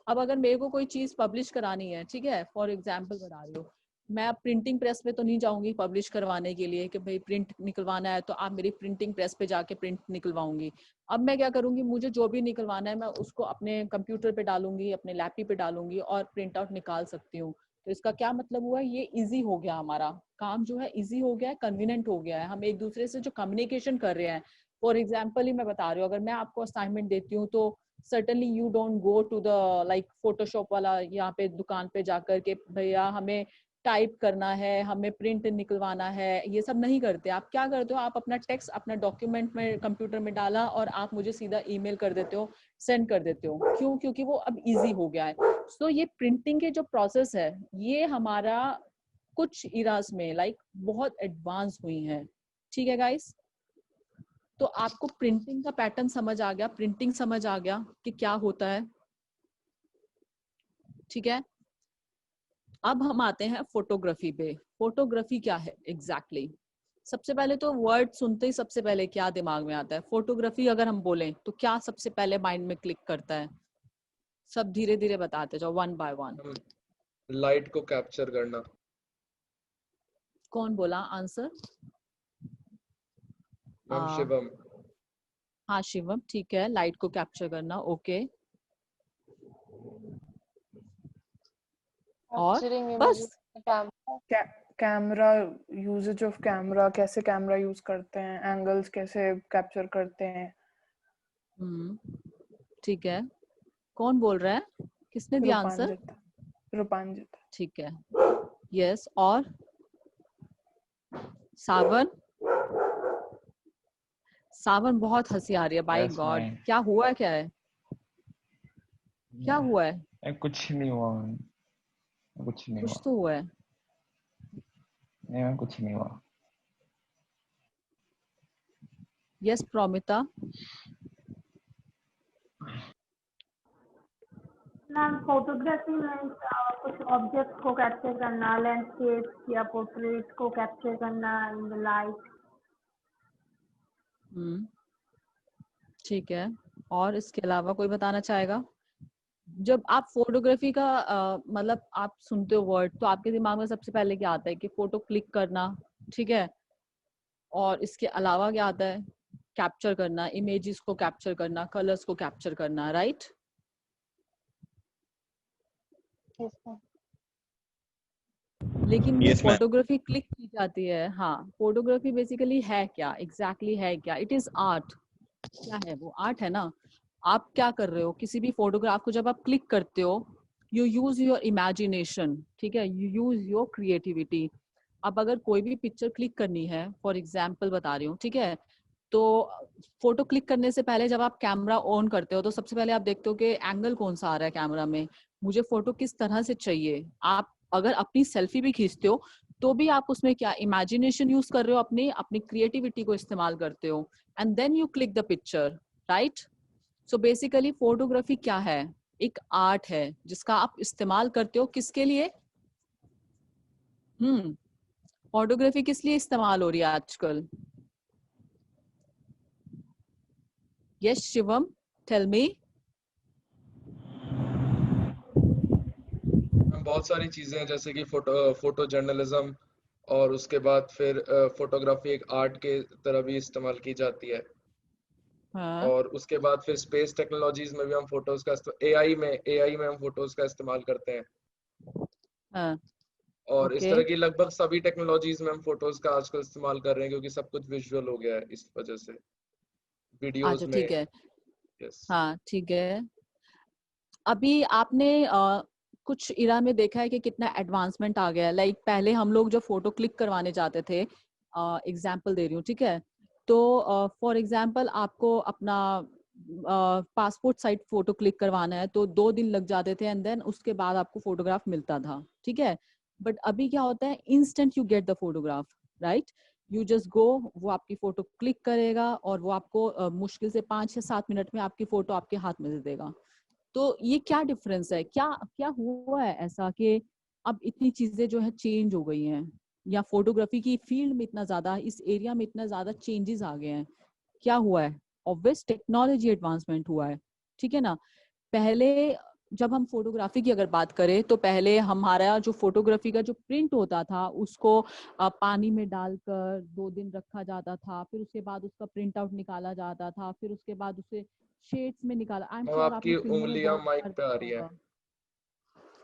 अब अगर मेरे को कोई चीज पब्लिश करानी है, ठीक है, फॉर एग्जांपल बता रही हूँ, मैं अब प्रिंटिंग प्रेस पे तो नहीं जाऊंगी पब्लिश करवाने के लिए कि भाई प्रिंट निकलवाना है तो आप मेरी प्रिंटिंग प्रेस पे जाके प्रिंट निकलवाऊंगी। अब मैं क्या करूंगी, मुझे जो भी निकलवाना है मैं उसको अपने कंप्यूटर पे डालूंगी, अपने लैपटॉप पे डालूंगी और प्रिंट आउट निकाल सकती हूँ। तो इसका क्या मतलब हुआ, ये इजी हो गया, हमारा काम जो है इजी हो गया है, कन्वीनियंट हो गया है। हम एक दूसरे से जो कम्युनिकेशन कर रहे हैं, फॉर एग्जाम्पल ही मैं बता रही हूँ, अगर मैं आपको असाइनमेंट देती हूँ तो certainly you don't go to the like Photoshop वाला यहाँ पे दुकान पे जाकर के भैया हमें टाइप करना है, हमें प्रिंट निकलवाना है, ये सब नहीं करते। आप क्या करते हो, आप अपना टेक्स्ट अपना डॉक्यूमेंट में कंप्यूटर में डाला और आप मुझे सीधा ईमेल कर देते हो, सेंड कर देते हो। क्यों? क्योंकि वो अब इजी हो गया है। सो ये प्रिंटिंग के जो प्रोसेस है ये हमारा कुछ इरास में लाइक बहुत एडवांस हुई है, ठीक है गाइस। तो आपको प्रिंटिंग का पैटर्न समझ आ गया, प्रिंटिंग समझ आ गया कि क्या होता है, ठीक है। अब हम आते हैं फोटोग्राफी पे। फोटोग्राफी क्या है एग्जैक्टली सबसे पहले तो वर्ड सुनते ही सबसे पहले क्या दिमाग में आता है? फोटोग्राफी अगर हम बोलें तो क्या सबसे पहले माइंड में क्लिक करता है? सब धीरे धीरे बताते जाओ, वन बाय वन। लाइट को कैप्चर करना। कौन बोला आंसर? शिवम। हाँ शिवम, ठीक है, लाइट को कैप्चर करना, ओके। और बस कैमरा, यूजेज ऑफ कैमरा, कैसे कैमरा यूज करते हैं, एंगल्स कैसे कैप्चर करते हैं। ठीक है, कौन बोल रहा है? किसने दिया आंसर? रूपांजित। ठीक है, यस। और सावन? सावन बहुत हंसी आ रही है, बाय गॉड। क्या हुआ है? क्या है? क्या हुआ है? कुछ नहीं हुआ, कुछ नहीं कुछ हुआ। तो हुआ है। नहीं मैम कुछ नहीं हुआ। यस प्रोमिता। मैम फोटोग्राफी में कुछ ऑब्जेक्ट को कैप्चर करना, लैंडस्केप या पोर्ट्रेट को कैप्चर करना इन द लाइट। ठीक है, और इसके अलावा कोई बताना चाहेगा? जब आप फोटोग्राफी का मतलब आप सुनते हो वर्ड, तो आपके दिमाग में सबसे पहले क्या आता है? कि फोटो क्लिक करना, ठीक है, और इसके अलावा क्या आता है? कैप्चर करना, इमेजेस को कैप्चर करना, कलर्स को कैप्चर करना, राइट? लेकिन ये फोटोग्राफी क्लिक की जाती है, हाँ, फोटोग्राफी बेसिकली है क्या, एग्जैक्टली है क्या? It is art. क्या है वो? आर्ट है ना। आप क्या कर रहे हो? किसी भी फोटोग्राफ को जब आप क्लिक करते हो, यू यूज योर इमेजिनेशन, ठीक है, यू यूज योर क्रिएटिविटी। अब अगर कोई भी पिक्चर क्लिक करनी है, फॉर एग्जाम्पल बता रही हूँ, ठीक है, तो फोटो क्लिक करने से पहले जब आप कैमरा ऑन करते हो तो सबसे पहले आप देखते हो कि एंगल कौन सा आ रहा है कैमरा में, मुझे फोटो किस तरह से चाहिए। आप अगर अपनी सेल्फी भी खींचते हो तो भी आप उसमें क्या इमेजिनेशन यूज कर रहे हो, अपनी अपनी क्रिएटिविटी को इस्तेमाल करते हो, and then you click the picture, right? So basically photography क्या है? एक आर्ट है जिसका आप इस्तेमाल करते हो किसके लिए? फोटोग्राफी किस लिए इस्तेमाल हो रही है आजकल? Yes Shivam, tell me. बहुत सारी चीजें हैं, जैसे कि फोटो जर्नलिज्म, और उसके बाद फिर फोटोग्राफी एक आर्ट के तरह भी इस्तेमाल की जाती है। हाँ। और उसके बाद फिर स्पेस टेक्नोलॉजीज में भी हम फोटोज का एआई में हम फोटोज का इस्तेमाल करते हैं। हाँ, और इस ओके। तरह की लगभग सभी टेक्नोलॉजीज में हम फोटोज का आजकल इस्तेमाल कर रहे हैं, क्योंकि सब कुछ विजुअल हो गया है इस वजह से, वीडियोस अच्छा में। ठीक है, यस हाँ ठीक है। अभी आपने कुछ इरा में देखा है कि कितना एडवांसमेंट आ गया है। लाइक पहले हम लोग जो फोटो क्लिक करवाने जाते थे, एग्जाम्पल दे रही हूँ, ठीक है, तो फॉर एग्जाम्पल आपको अपना पासपोर्ट साइज फोटो क्लिक करवाना है तो 2 दिन लग जाते थे, एंड देन उसके बाद आपको फोटोग्राफ मिलता था, ठीक है। बट अभी क्या होता है? Instant you get the photograph, right? You just go, वो आपकी फोटो क्लिक करेगा और वो आपको मुश्किल से 5 या 7 मिनट में आपकी फोटो आपके हाथ में दे देगा। तो ये क्या डिफरेंस है? क्या क्या हुआ है ऐसा कि अब इतनी चीजें जो है चेंज हो गई हैं, या फोटोग्राफी की फील्ड में इतना ज्यादा, इस एरिया में इतना ज्यादा चेंजेस आ गए हैं? क्या हुआ है? ऑब्वियस टेक्नोलॉजी एडवांसमेंट हुआ है, ठीक है ना। पहले जब हम फोटोग्राफी की अगर बात करें तो पहले हमारा जो फोटोग्राफी का जो प्रिंट होता था उसको पानी में डालकर 2 दिन रखा जाता था, फिर उसके बाद उसका प्रिंट आउट निकाला जाता था, फिर उसके बाद उसे शेड्स में निकाला। आई एम मैम श्योर आपकी आपने फिल्मों में उंगलियां बहुत माइक बार पे आ देखा रही है। होगा।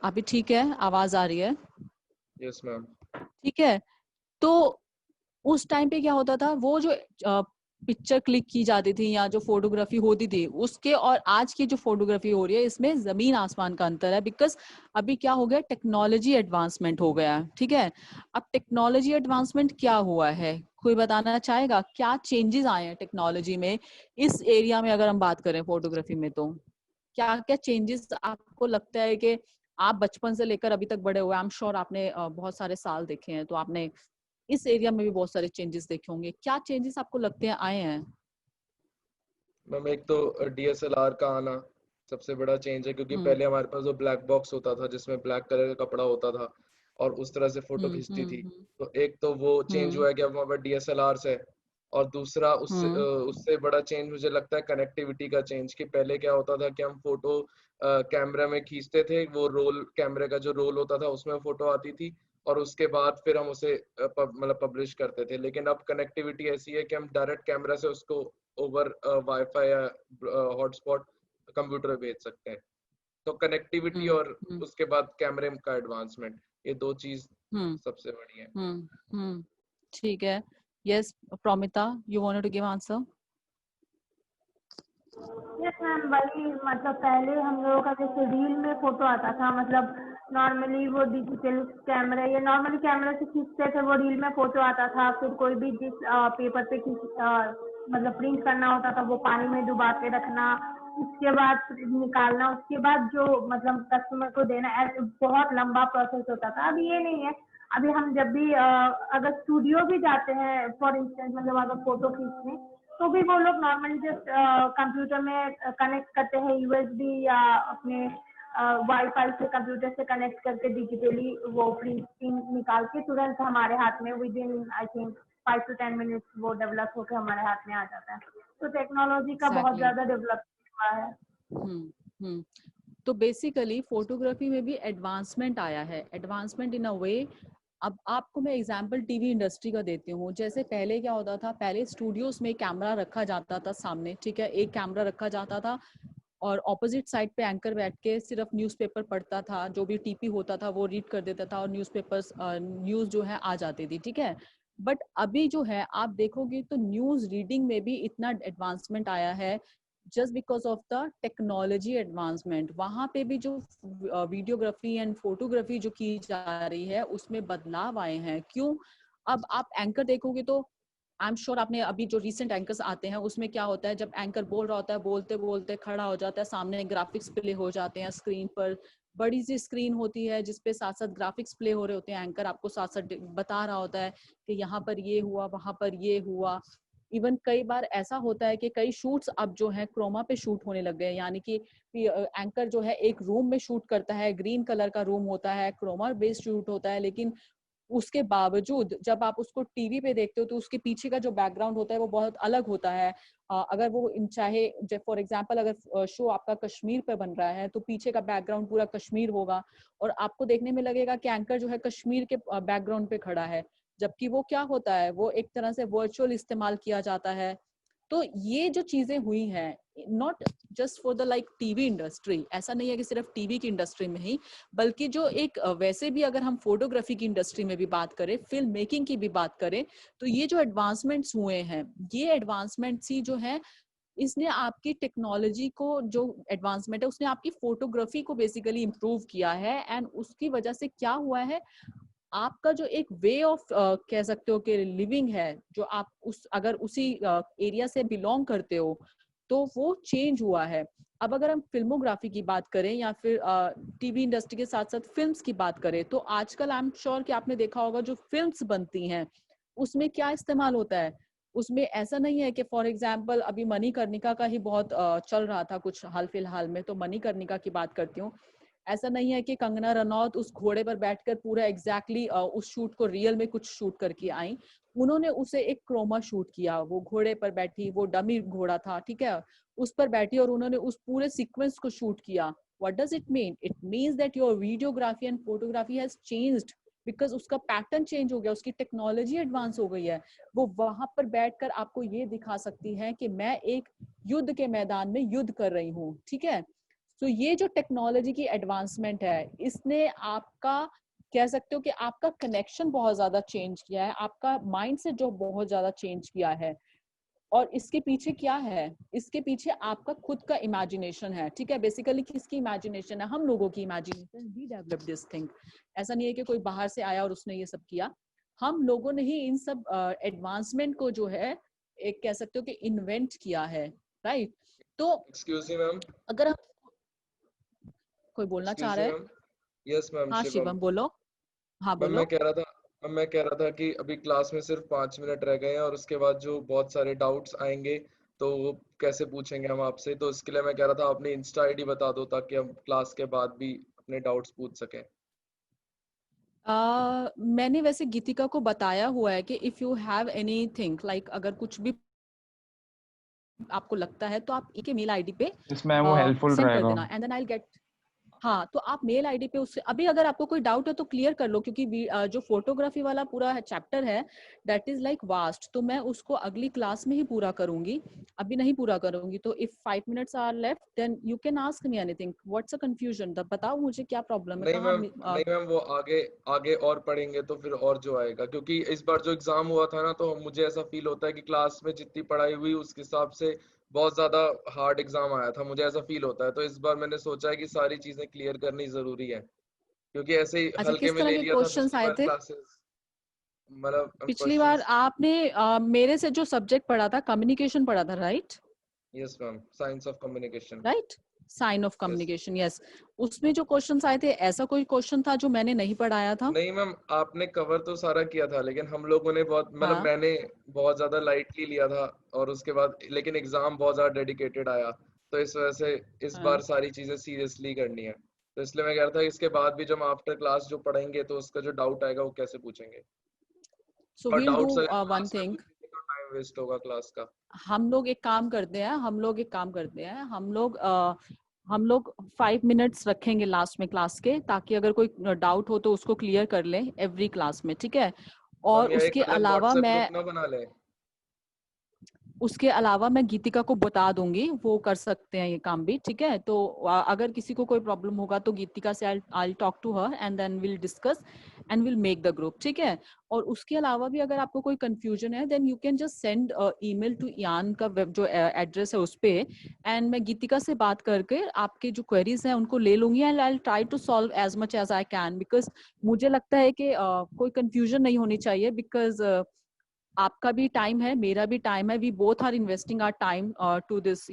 अभी ठीक है? आवाज आ रही है? Yes ma'am. ठीक है। तो उस टाइम पे क्या होता था, वो जो पिक्चर क्लिक की जाती थी या जो फोटोग्राफी होती थी उसके और आज की जो फोटोग्राफी हो रही है, इसमें जमीन आसमान का अंतर है। बिकॉज अभी क्या हो गया? टेक्नोलॉजी एडवांसमेंट हो गया, ठीक है। अब टेक्नोलॉजी एडवांसमेंट क्या हुआ है? कोई बताना चाहेगा क्या चेंजेस आए हैं टेक्नोलॉजी में इस एरिया में? अगर हम बात करें फोटोग्राफी में तो क्या क्या चेंजेस आपको लगता है कि आप बचपन से लेकर अभी तक बड़े हुए, आई एम श्योर आपने बहुत सारे साल देखे हैं, तो आपने इस एरिया में भी बहुत सारे चेंजेस देखे होंगे। क्या चेंजेस आपको लगते हैं आए हैं? मैम एक तो डीएसएलआर का आना सबसे बड़ा चेंज है, क्योंकि पहले हमारे पास जो ब्लैक बॉक्स होता था जिसमें ब्लैक कलर का कपड़ा होता था और उस तरह से फोटो खिंचती थी, तो एक तो वो चेंज हुआ है कि अब हमारे पास डीएसएलआर है। और दूसरा उससे बड़ा चेंज मुझे लगता है कनेक्टिविटी का चेंज, कि पहले क्या होता था कि हम फोटो कैमरा में खींचते थे, वो रोल कैमरे का जो रोल होता था उसमें फोटो आती थी और उसके बाद फिर हम उसे मतलब पब्लिश करते थे। लेकिन अब कनेक्टिविटी ऐसी है कि हम डायरेक्ट कैमरा से उसको ओवर वाईफाई या हॉटस्पॉट कंप्यूटर पे भेज सकते हैं। तो कनेक्टिविटी और उसके बाद कैमरे का एडवांसमेंट, ये 2 चीज सबसे बड़ी है। ठीक है। Yes Promita, you wanted to give answer? Yes ma'am, वही मतलब पहले हम लोगों का जैसे रील में फोटो आता था, मतलब नॉर्मली वो डिजिटल कैमरा या नॉर्मली कैमरा से खींचते थे, वो रील में फोटो आता था। फिर कोई भी जिस पेपर पे मतलब प्रिंट करना होता था वो पानी में डुबा के रखना, उसके बाद निकालना, उसके बाद जो मतलब कस्टमर को देना, ऐसे बहुत लंबा प्रोसेस होता था। अब ये नहीं है, अभी हम जब भी अगर स्टूडियो भी जाते हैं फॉर इंस्टेंस, मतलब अगर फोटो खींचने, तो भी वो लोग नॉर्मली जस्ट कंप्यूटर में कनेक्ट करते हैं यूएसबी या अपने वाईफाई से कंप्यूटर से कनेक्ट करके डिजिटली वो प्रिंट निकाल के तुरंत हमारे हाथ में with in I think 5 to 10 minutes वो डेवलप होकर हमारे हाथ में आ जाता है। तो टेक्नोलॉजी का बहुत ज्यादा डेवलप हुआ है। तो बेसिकली फोटोग्राफी में भी एडवांसमेंट आया है, एडवांसमेंट इन अ वे। अब आपको मैं एग्जांपल टीवी इंडस्ट्री का देती हूँ। जैसे पहले क्या होता था, पहले स्टूडियोज में कैमरा रखा जाता था सामने, ठीक है, एक कैमरा रखा जाता था और ऑपोजिट साइड पे एंकर बैठ के सिर्फ न्यूज़पेपर पढ़ता था, जो भी टीपी होता था वो रीड कर देता था और न्यूज़ जो है आ जाती थी, ठीक है। बट अभी जो है आप देखोगे तो न्यूज़ रीडिंग में भी इतना एडवांसमेंट आया है just because of the technology advancement. वहाँ पे भी जो वीडियोग्राफी एंड फोटोग्राफी जो की जा रही है उसमें बदलाव आए हैं। क्यों? अब आप एंकर देखोगे तो आई एम श्योर आपने अभी जो रिसेंट एंकर्स आते हैं उसमें क्या होता है, जब एंकर बोल रहा होता है, बोलते बोलते खड़ा हो जाता है, सामने ग्राफिक्स प्ले हो जाते हैं स्क्रीन पर, बड़ी सी स्क्रीन होती है जिसपे साथ साथ ग्राफिक्स प्ले हो रहे होते हैं, एंकर आपको साथ साथ बता रहा होता है कि यहाँ पर ये हुआ, वहां पर ये हुआ। इवन कई बार ऐसा होता है कि कई शूट्स अब जो है क्रोमा पे शूट होने लग गए, यानी कि एंकर जो है एक रूम में शूट करता है, ग्रीन कलर का रूम होता है, क्रोमा बेस्ड शूट होता है, लेकिन उसके बावजूद जब आप उसको टीवी पे देखते हो तो उसके पीछे का जो बैकग्राउंड होता है वो बहुत अलग होता है। अगर वो चाहे फॉर एग्जांपल अगर शो आपका कश्मीर पे बन रहा है तो पीछे का बैकग्राउंड पूरा कश्मीर होगा और आपको देखने में लगेगा कि एंकर जो है कश्मीर के बैकग्राउंड पे खड़ा है, जबकि वो क्या होता है, वो एक तरह से वर्चुअल इस्तेमाल किया जाता है। तो ये जो चीजें हुई हैं, not just for the like TV industry, ऐसा नहीं है कि सिर्फ टीवी की इंडस्ट्री में ही, बल्कि जो एक वैसे भी अगर हम फोटोग्राफी की इंडस्ट्री में भी बात करें, फिल्म मेकिंग की भी बात करें, तो ये जो एडवांसमेंट्स हुए हैं, ये एडवांसमेंट्स ही जो है इसने आपकी टेक्नोलॉजी को, जो एडवांसमेंट है उसने आपकी फोटोग्राफी को बेसिकली इम्प्रूव किया है। एंड उसकी वजह से क्या हुआ है, आपका जो एक वे ऑफ कह सकते हो कि लिविंग है, जो आप अगर उसी एरिया से बिलोंग करते हो तो वो चेंज हुआ है। अब अगर हम फिल्मोग्राफी की बात करें या फिर टीवी इंडस्ट्री के साथ साथ फिल्म्स की बात करें, तो आजकल आई एम श्योर कि आपने देखा होगा जो फिल्म्स बनती हैं उसमें क्या इस्तेमाल होता है। उसमें ऐसा नहीं है कि फॉर एग्जाम्पल अभी मणिकर्णिका का ही बहुत चल रहा था कुछ हाल फिलहाल में, तो मणिकर्णिका की बात करती हूँ। ऐसा नहीं है कि कंगना रनौत उस घोड़े पर बैठकर पूरा एग्जैक्टली उस शूट को रियल में कुछ शूट करके आई, उन्होंने उसे एक क्रोमा शूट किया, वो घोड़े पर बैठी, वो डमी घोड़ा था, ठीक है, उस पर बैठी और उन्होंने उस पूरे सीक्वेंस को शूट किया। What does it mean? It means that your videography and photography has changed because उसका पैटर्न चेंज हो गया, उसकी टेक्नोलॉजी एडवांस हो गई है। वो वहां पर बैठकर आपको ये दिखा सकती है कि मैं एक युद्ध के मैदान में युद्ध कर रही हूँ, ठीक है। तो ये जो टेक्नोलॉजी की एडवांसमेंट है, इसने आपका कह सकते हो कि आपका कनेक्शन बहुत ज्यादा चेंज किया है, आपका माइंडसेट जो बहुत ज्यादा चेंज किया है। और इसके पीछे क्या है? इसके पीछे आपका खुद का इमेजिनेशन है, ठीक है। बेसिकली किसकी इमेजिनेशन है? हम लोगों की imagination. We develop this thing. ऐसा नहीं है कि कोई बाहर से आया और उसने ये सब किया, हम लोगों ने ही इन सब एडवांसमेंट को जो है एक कह सकते हो कि इन्वेंट किया है, राइट। तो एक्सक्यूज मी मैम, अगर हम कोई बोलना चाह रहा है? यस मैम, हाँ शिवम बोलो। हाँ मैम बोलो। मैं कह रहा था कि अभी क्लास में सिर्फ 5 मिनट रह गए हैं और उसके बाद जो बहुत सारे डाउट्स आएंगे तो वो कैसे पूछेंगे हम आपसे, तो इसके लिए मैं कह रहा था अपनी इंस्टा आईडी बता दो ताकि हम क्लास के बाद भी अपने डाउट्स पूछ सकें। मैंने वैसे गीतिका को बताया हुआ है कि if you have anything like, अगर कुछ भी आपको लगता है तो आप एक मेल आईडी पे इसमें वो हेल्पफुल सेंड कर रहेगा। देना and then I will get. हाँ, तो आप मेल आईडी पे उससे अभी अगर आपको कोई डाउट है तो क्लियर कर लो, क्योंकि जो फोटोग्राफी वाला पूरा चैप्टर है दैट इज लाइक वास्ट, तो मैं उसको अगली क्लास में ही पूरा करूंगी, अभी नहीं पूरा करूंगी। तो if 5 minutes are left then you can ask me anything. What's a confusion? बताओ मुझे क्या प्रॉब्लम है। नहीं मैम, वो आगे और पढ़ेंगे तो फिर और जो आएगा, क्योंकि इस बार जो एग्जाम हुआ था ना तो मुझे ऐसा फील होता है कि क्लास में जितनी पढ़ाई हुई उसके हिसाब से बहुत ज्यादा हार्ड एग्जाम आया था, मुझे ऐसा फील होता है। तो इस बार मैंने सोचा है कि सारी चीजें क्लियर करनी जरूरी है, क्योंकि ऐसे ही अच्छा, हल्के किस में तरह ले के लिया था क्वेश्चंस पिछली आए बार थे? क्लासेस, मतलब पिछली बार क्वेश्चंस। आपने मेरे से जो सब्जेक्ट पढ़ा था, कम्युनिकेशन पढ़ा था, right? Yes ma'am, science of communication. Right. Sign of communication, yes. उसमें जो क्वेश्चंस आए थे, ऐसा कोई क्वेश्चन था जो मैंने नहीं पढ़ाया था? नहीं मैम, आपने कवर तो सारा किया था, लेकिन हम लोगों ने बहुत मतलब हाँ मैंने बहुत ज्यादा लाइटली लिया था, और उसके बाद लेकिन एग्जाम बहुत ज्यादा डेडिकेटेड आया, तो इस वजह से इस हाँ। बार सारी चीजें सीरियसली करनी है, तो इसलिए मैं कह रहा था इसके बाद भी जब आफ्टर क्लास जो पढ़ेंगे तो उसका जो डाउट आएगा वो कैसे पूछेंगे, सो और वील डू डाउट्स अगर वन क्लास में थिंग। पूछेंगे तो टाइम वेस्ट होगा क्लास का। हम लोग एक काम करते हैं, हम लोग 5 मिनट्स रखेंगे लास्ट में क्लास के, ताकि अगर कोई डाउट हो तो उसको क्लियर कर लें एवरी क्लास में, ठीक है? और मैम या एक उसके अलग अलावा व्हाट्सएप ग्रुप ना बना लें। मैं गीतिका को बता दूंगी, वो कर सकते हैं ये काम भी, ठीक है? तो अगर किसी को कोई प्रॉब्लम होगा तो गीतिका से I'll talk to her and then we'll discuss and we'll make the group, ठीक है? और उसके अलावा भी अगर आपको कोई कंफ्यूजन है then you can just send email to यान का वेब जो एड्रेस है उस पे, एंड मैं गीतिका से बात करके आपके जो क्वेरीज हैं उनको ले लूंगी and I'll try to solve as much as I can, because मुझे लगता है कि कोई कंफ्यूजन नहीं होनी चाहिए, बिकॉज आपका भी टाइम है, मेरा भी टाइम है, we both are investing our time to this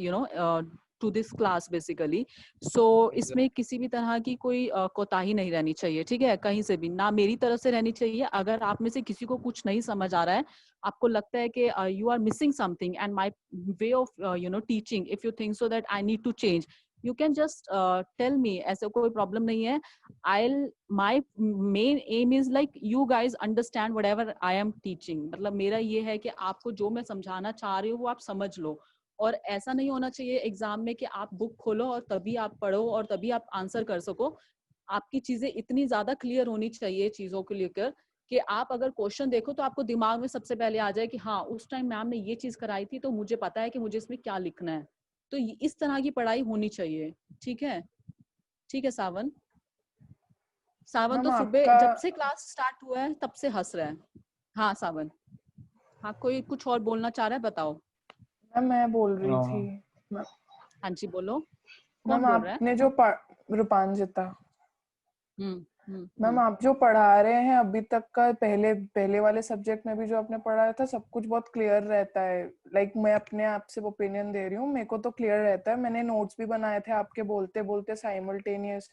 to this class basically. So इसमें किसी भी तरह की कोई कोताही नहीं रहनी चाहिए, ठीक है? कहीं से भी ना, मेरी तरफ से रहनी चाहिए। अगर आप में से किसी को कुछ नहीं समझ आ रहा है, आपको लगता है कि you are missing something and my way of teaching, if you think so that I need to change, you can just tell me, ऐसा कोई प्रॉब्लम नहीं है। My main aim is like you guys understand whatever I am teaching, मतलब मेरा ये है कि आपको जो मैं समझाना चाह रही हूँ वो आप समझ लो, और ऐसा नहीं होना चाहिए एग्जाम में कि आप बुक खोलो और तभी आप पढ़ो और तभी आप आंसर कर सको। आपकी चीजें इतनी ज्यादा क्लियर होनी चाहिए चीजों को लेकर कि आप अगर क्वेश्चन देखो तो आपको दिमाग में सबसे पहले आ जाए कि हाँ, उस टाइम मैम ने ये चीज कराई थी तो मुझे पता है कि मुझे इसमें क्या लिखना है। तो इस तरह की पढ़ाई होनी चाहिए, ठीक है? ठीक है सावन? सावन तो मैम सुबह आपका जब से क्लास स्टार्ट हुआ है तब से हंस रहा है। हाँ सावन, हाँ कोई कुछ और बोलना चाह रहा है, बताओ। मैम मैं बोल रही थी। हाँ जी बोलो, कौन मैम बोल रहा है? आपने जो रूपांजिता हम्म। मैम आप जो पढ़ा रहे हैं अभी तक का, पहले वाले सब्जेक्ट में भी जो आपने पढ़ाया था सब कुछ बहुत क्लियर रहता है। लाइक मैं अपने आप से ओपिनियन दे रही हूँ, मेरे को तो क्लियर रहता है। मैंने नोट्स भी बनाए थे आपके बोलते बोलते साइमल्टेनियस।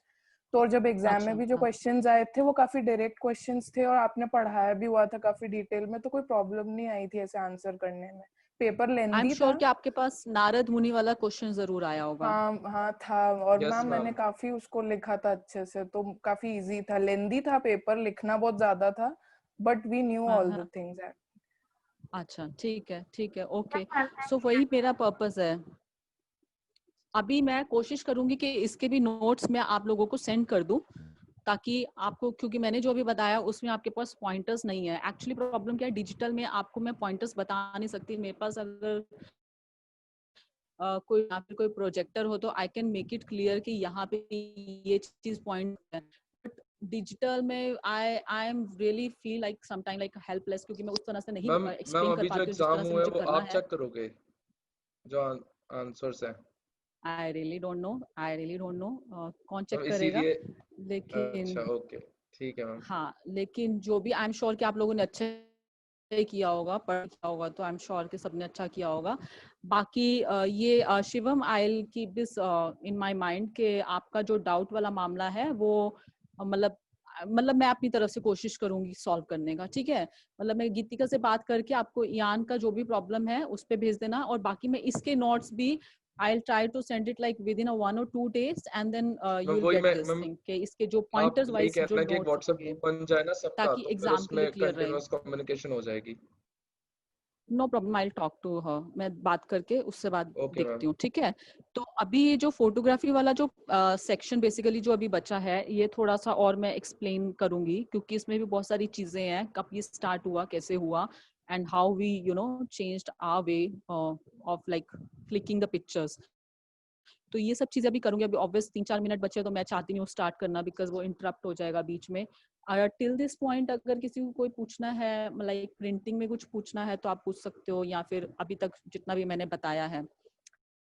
तो और जब एग्जाम में भी जो क्वेश्चंस आए थे वो काफी डायरेक्ट क्वेश्चंस थे और आपने पढ़ाया भी हुआ था काफी डिटेल में, तो कोई प्रॉब्लम नहीं आई थी ऐसे आंसर करने में। Paper I am lengthy sure था। कि आपके पास नारद मुनि वाला क्वेश्चन जरूर आया होगा। हाँ था, और Yes, मैम मैंने ma'am. काफी उसको लिखा था अच्छे से, तो काफी इजी था। लेंदी था पेपर, लिखना बहुत ज्यादा था, but we knew all the things. अच्छा ठीक है ओके। सो वही मेरा पर्पस है। अभी मैं कोशिश करूंगी कि इसके भी नोट्स मैं आप लोगों को सेंड कर दूं, ताकि आपको, क्योंकि मैंने जो अभी बताया उसमें आपके पास पॉइंटर्स नहीं है। एक्चुअली प्रॉब्लम क्या है, डिजिटल में आपको मैं पॉइंटर्स बता नहीं सकती। मेरे पास अगर कोई यहाँ पे कोई प्रोजेक्टर हो तो I can make it clear कि यहाँ पे ये चीज पॉइंट है। बट डिजिटल में I am really feel like sometime like helpless, क्योंकि मैं उस तरह से नहीं मैम एक्सप्लेन कर अभी जो पाती हूँ जिस एग्जाम तरह से हुए मुझे वो करना आप है। चेक करोगे जो आंसर्स हैं? आई रियली डोंट नो कौन चेक मैम करेगा, इसीलिए लेकिन अच्छा ओके ठीक है मैम। हाँ, लेकिन जो भी आई एम श्योर कि आप लोगों ने अच्छे किया होगा, पढ़ किया होगा, तो आई एम श्योर कि सबने अच्छा किया होगा। बाकी ये Shivam, I will keep this in my mind कि आपका जो डाउट वाला मामला है वो मतलब मैं अपनी तरफ से कोशिश करूंगी सॉल्व करने का, ठीक है? मतलब मैं गीतिका से बात करके आपको यान का जो भी प्रॉब्लम है उस पे भेज देना, और बाकी मैं इसके नोट्स भी I'll try to send it like within a 1 or 2 days and then you will get this thing कि इसके जो आप pointers यही wise जो कहना कि एक notes व्हाट्सएप होंगे ग्रुप बन जाए ना सबका, ताकि तो फिर एग्जाम के लिए उसमें क्लियर रहे। कंटिन्यूअस कम्युनिकेशन हो जाएगी। No problem, I will talk to her, मैं बात करके उससे बात ओके मैम। देखती हूँ, ठीक है? तो अभी ये जो फोटोग्राफी वाला जो सेक्शन बेसिकली जो अभी बचा है, ये थोड़ा सा और मैं एक्सप्लेन करूंगी, क्योंकि इसमें भी बहुत सारी चीजें हैं। कब ये स्टार्ट हुआ, कैसे हुआ, and how we changed our way of like clicking the pictures. तो ये सब चीजें अभी करूंगी। अभी ऑब्वियस 3-4 मिनट बचे तो मैं चाहती नहीं हूँ स्टार्ट करना, बिकॉज वो इंटरप्ट हो जाएगा बीच में। टिल दिस पॉइंट अगर किसी को कोई पूछना है, मतलब प्रिंटिंग में कुछ पूछना है तो आप पूछ सकते हो, या फिर अभी तक जितना भी मैंने बताया है